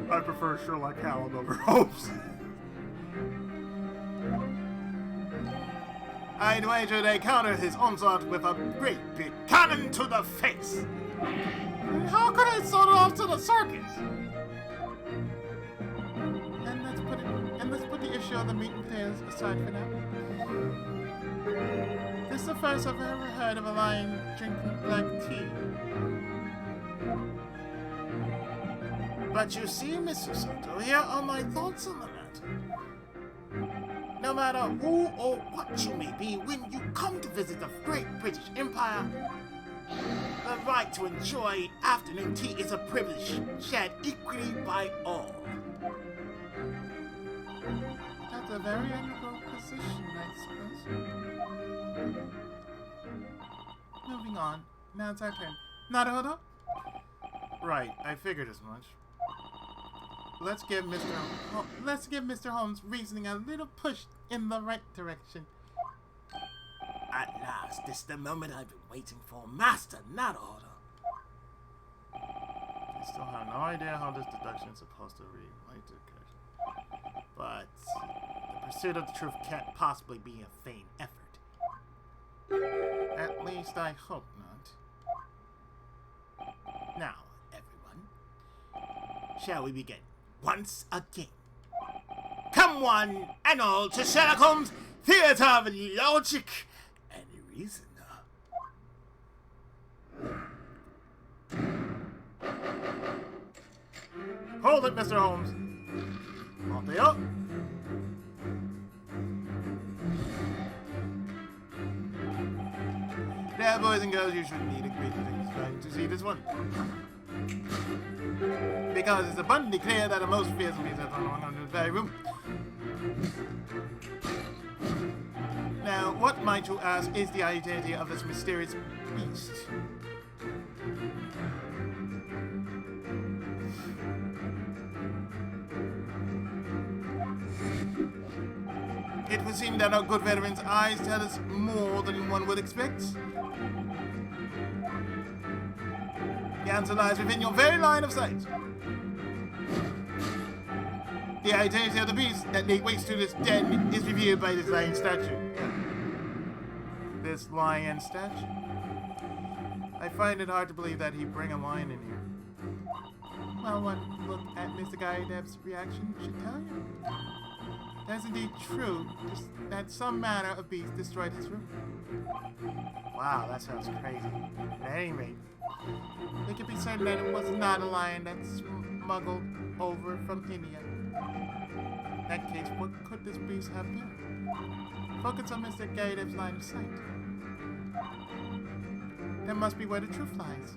I prefer Sherlock Holmes over Holmes. I'd wager they counter his onslaught with a great big cannon to the face. How could I sort it off to the circus? And let's put the issue of the meat and potatoes aside for now. This is the first I've ever heard of a lion drinking black tea. But you see, Mr. Soto, here are my thoughts on the matter. No matter who or what you may be, when you come to visit the great British Empire, the right to enjoy afternoon tea is a privilege shared equally by all. That's a very unusual position, I suppose. Moving on. Now it's our turn. Naruto? Right, I figured as much. Let's give Mr. Holmes' reasoning a little push in the right direction. At last, this is the moment I've been waiting for, Master Naruto. I still have no idea how this deduction is supposed to read. But the pursuit of the truth can't possibly be a vain effort. At least I hope not. Now, everyone, shall we begin? once again. Come one and all to Sherlock Holmes' Theatre of Logic and Reason. Hold it, Mr. Holmes. Hold up. Now, boys and girls, you shouldn't need a great thing to see this one. Because it's abundantly clear that a most fearsome beast has run under this very room. Now, what might you ask is the identity of this mysterious beast? It would seem that our good veteran's eyes tell us more than one would expect. The answer lies within your very line of sight. The identity of the beast that waits to this den is revealed by this lion statue. This lion statue. I find it hard to believe that he'd bring a lion in here. Well, one look at Mr. Gaidev's reaction should tell you. That's indeed true, just that some manner of beast destroyed his room. Wow, that sounds crazy. At any rate, We can be certain that it was not a lion that smuggled over from India. In that case, what could this beast have been? Focus on Mr. Gaidev's line of sight. That must be where the truth lies.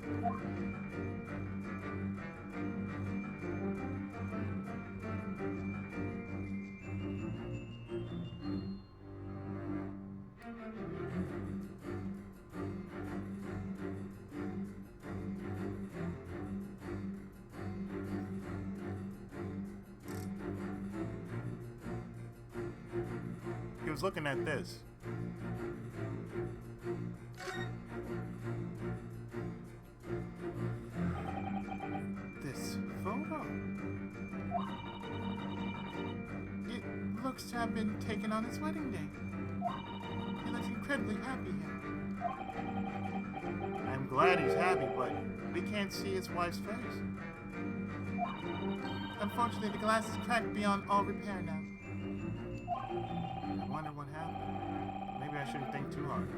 he was looking at this. This photo. It looks to have been taken on his wedding day. He looks incredibly happy here. I'm glad he's happy, but we can't see his wife's face. Unfortunately, the glass is cracked beyond all repair now. I wonder what happened. Maybe I shouldn't think too hard.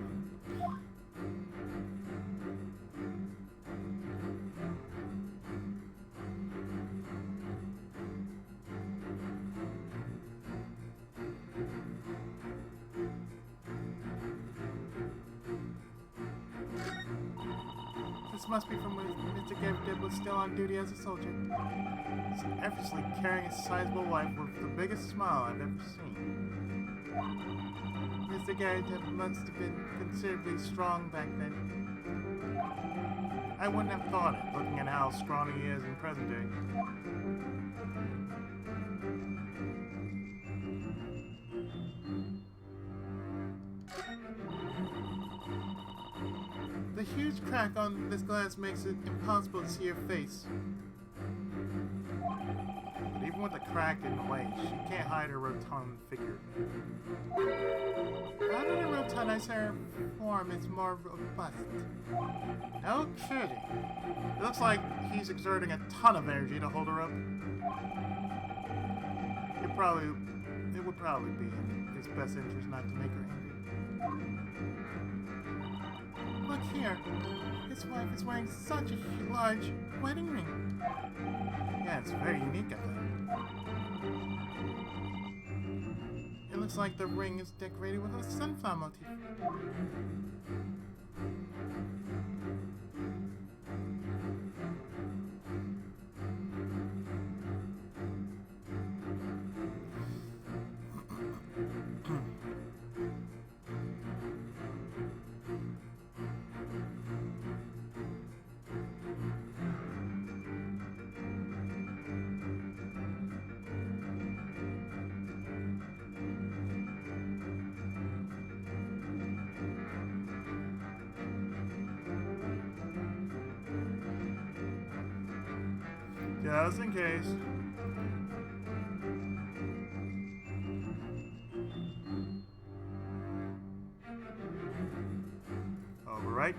This must be from when Mr. Gaideb was still on duty as a soldier. He's effortlessly carrying a sizable wife with the biggest smile I've ever seen. Mr. Gaideb must have been considerably strong back then. I wouldn't have thought it, looking at how scrawny he is in present day. The huge crack on this glass makes it impossible to see her face. But even with the crack in the way, she can't hide her rotund figure. Rather than rotund, I say her form is more robust. No kidding. It looks like he's exerting a ton of energy to hold her up. It would probably be in his best interest not to make her angry. Look here. His wife is wearing such a large wedding ring. Yeah, it's very unique, I think. It looks like the ring is decorated with a sunflower motif. Just in case. All right.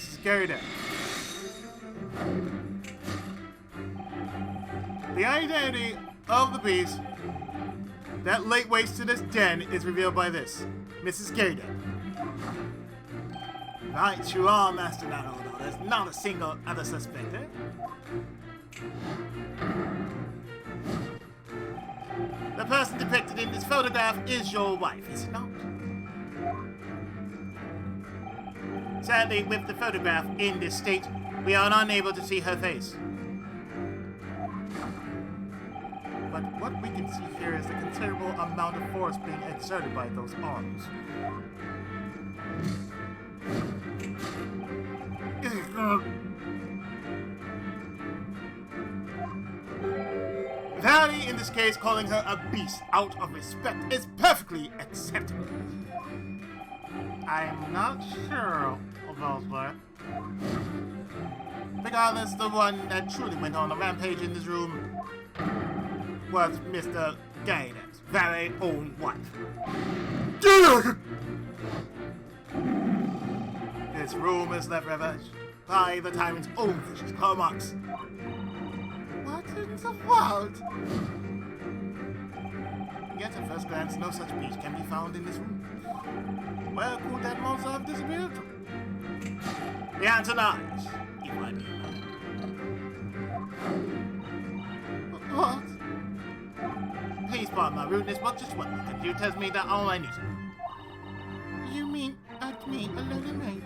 Mrs. Gyakuten. The identity of the beast that laid waste to this den is revealed by this, Mrs. Gyakuten. Right you are, Master Naruto. There's not a single other suspect, eh? The person depicted in this photograph is your wife, is it not? Sadly, with the photograph in this state, we are unable to see her face. But what we can see here is the considerable amount of force being exerted by those arms. Valley, in this case, calling her a beast out of respect is perfectly acceptable. I'm not sure about that. Regardless, the one that truly went on a rampage in this room Was Mr. Gyakuten, very own wife. This room is left ravaged. By the tyrant's own vicious claw marks. What in the world? Yet at first glance, no such beast can be found in this room. Where could that monster have disappeared to? The answer lies, if I do. What? Please pardon my rudeness, but just one look at you tells me that all I need to know. You mean at me, a lonely maid?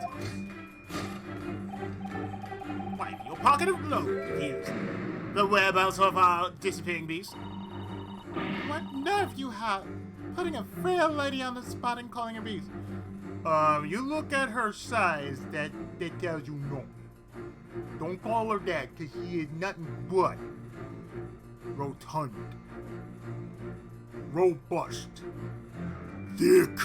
Why, your pocket of gold reveals the whereabouts of our disappearing beast. What nerve you have, putting a frail lady on the spot and calling her beast. You look at her size, that tells you no. Don't call her that, cause she is nothing but rotund, robust, thick.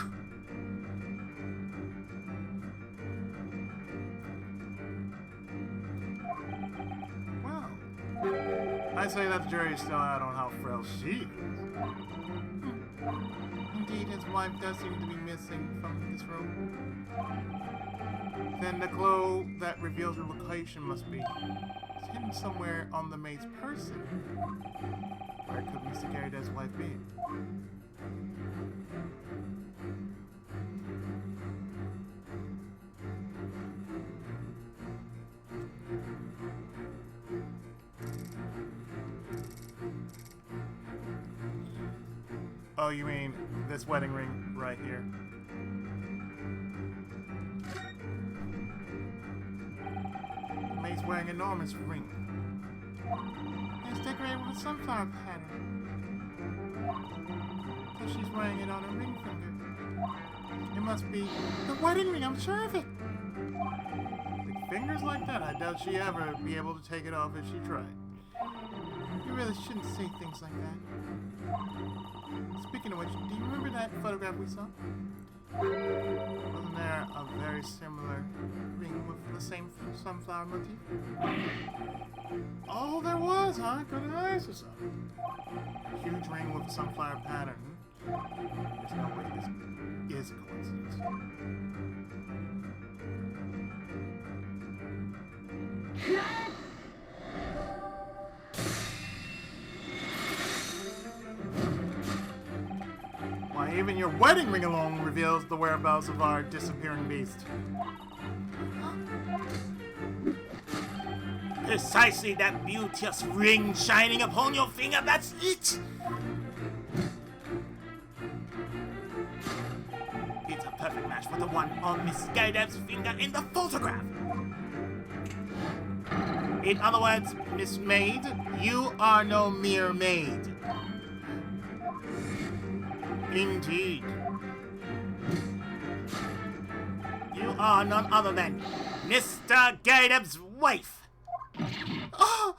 Well, I'd say that the jury is still out on how frail she is. Indeed, his wife does seem to be missing from this room. Then the glow that reveals her location must be hidden somewhere on the maid's person. Where could Mr. Gyakaten's wife be? Oh, you mean this wedding ring right here? The maid's wearing an enormous ring. It's decorated with a sunflower pattern. So she's wearing it on her ring finger. It must be the wedding ring, I'm sure of it. With fingers like that, I doubt she ever be able to take it off if she tried. You really shouldn't say things like that. Speaking of which, do you remember that photograph we saw? Wasn't there a very similar ring with the same sunflower motif? Oh, there was, huh? Good eyes or something. Huge ring with a sunflower pattern. There's no way this is a coincidence. Why, even your wedding ring alone reveals the whereabouts of our disappearing beast. Precisely that beauteous ring shining upon your finger, that's it! It's a perfect match for the one on Miss Gyakut's finger in the photograph. In other words, Miss Maid, you are no mere maid. Indeed. You are none other than Mr. Gyakut's wife. Oh!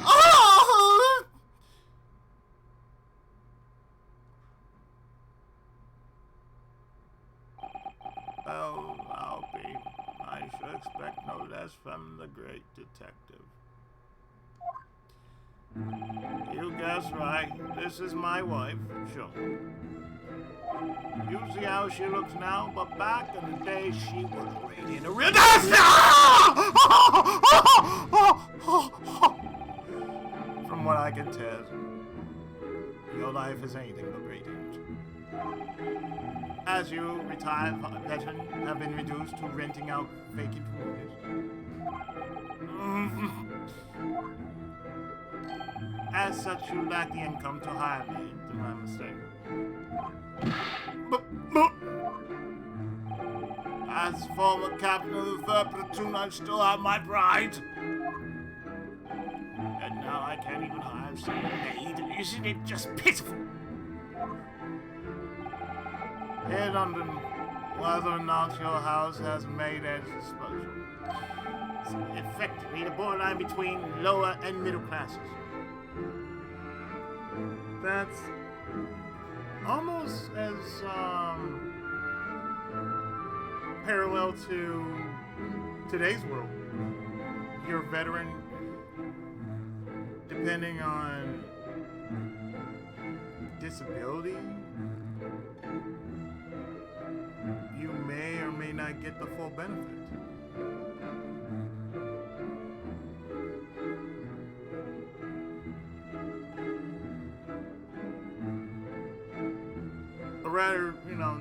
Oh! Well, I'll be. I should expect no less from the great detective. You guessed right. This is my wife, Joan. You see how she looks now, but back in the day, she was a lady in a real... From what I can tell, your life is anything but radiant. As you, retired veteran, have been reduced to renting out vacant rooms. As such, you lack the income to hire me, to my mistake. As former captain of the 3rd platoon, I still have my pride. And now I can't even hire some maid. Isn't it just pitiful? Here, London, whether or not your house has maid at its disposal, it's effectively the borderline between lower and middle classes. That's almost as parallel to today's world. You're a veteran, depending on disability, you may or may not get the full benefit. Or rather,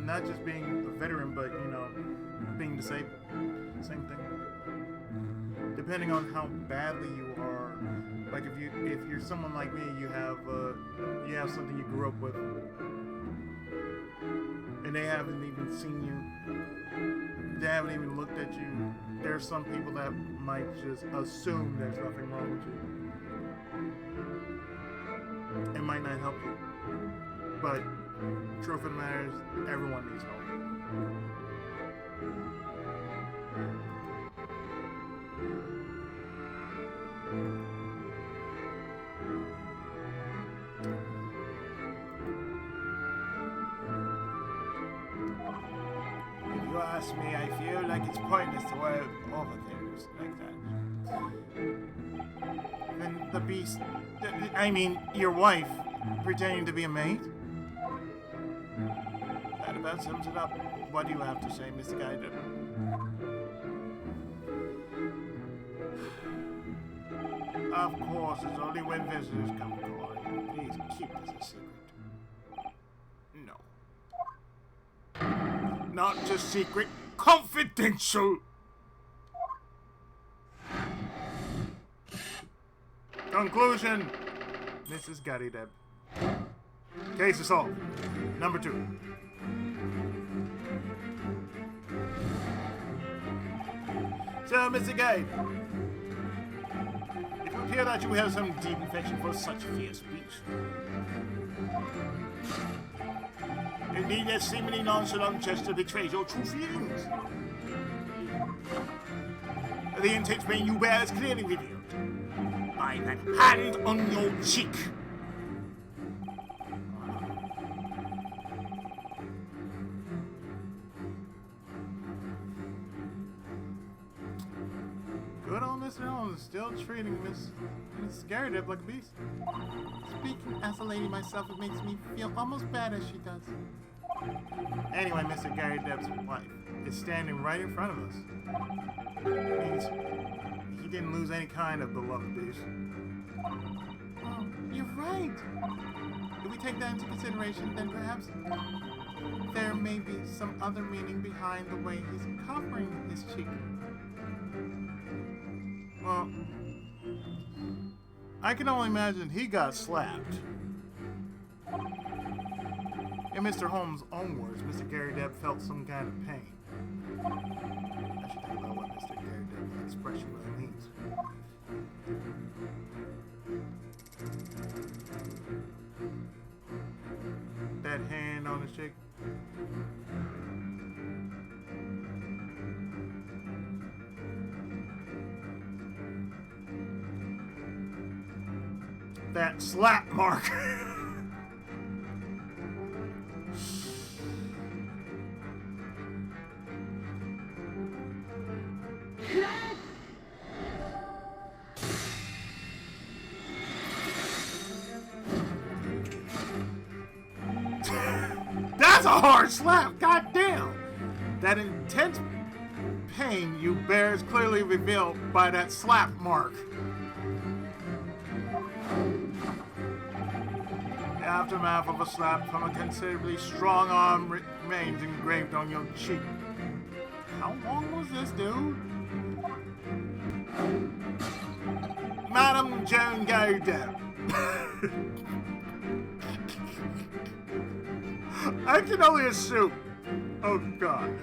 not just being a veteran, but, being disabled. Same thing. Depending on how badly you are, like if you're someone like me, you have something you grew up with, and they haven't even seen you, they haven't even looked at you. There's some people that might just assume there's nothing wrong with you. It might not help you, but truth of the matter is, everyone needs help. If you ask me, I feel like it's pointless to worry over things like that. Then the beast, your wife, pretending to be a maid? That about sums it up. What do you have to say, Mr. Guider? Of course, it's only when visitors come calling. Please keep this a secret. No. Not just secret, confidential! Conclusion, Mrs. Gyakuten. Case is solved. Number 2. So, Mr. Guide, it would appear that you have some deep affection for such fierce beasts. Indeed, that seemingly nonchalant gesture betrays your true feelings. The intense pain you bear is clearly revealed by that hand on your cheek. Good old Mr. Holmes still treating Miss Gyakuten like a beast. Speaking as a lady myself, it makes me feel almost bad as she does. Anyway, Mr. Gyakaten's wife is standing right in front of us. Means he didn't lose any kind of beloved beast. Oh, you're right. If we take that into consideration, then perhaps there may be some other meaning behind the way he's covering his cheek. Well, I can only imagine he got slapped. In Mr. Holmes' own words, Mr. Gyakuten felt some kind of pain. I should think about what Mr. Gyakaten's expression really means. That hand on his cheek. That slap mark. That's That's a hard slap, goddamn! That intense pain you bear is clearly revealed by that slap mark. The aftermath of a slap from a considerably strong arm remains engraved on your cheek. How long was this, dude? Madam Joan Gaudin. I can only assume. Oh, God.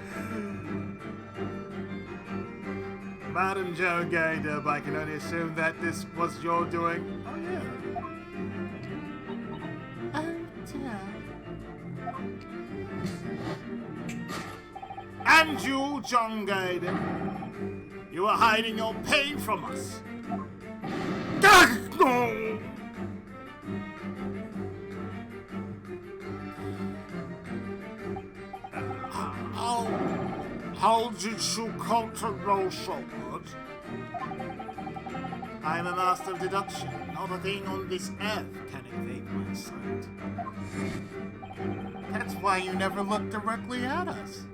Madam Joan Gaudin, I can only assume that this was your doing. Oh, yeah. Oh, dear. And you, John Gaydon, you are hiding your pain from us. No! How did you come to know so much? I am a master of deduction. Not a thing on this earth can evade my sight. That's why you never look directly at us.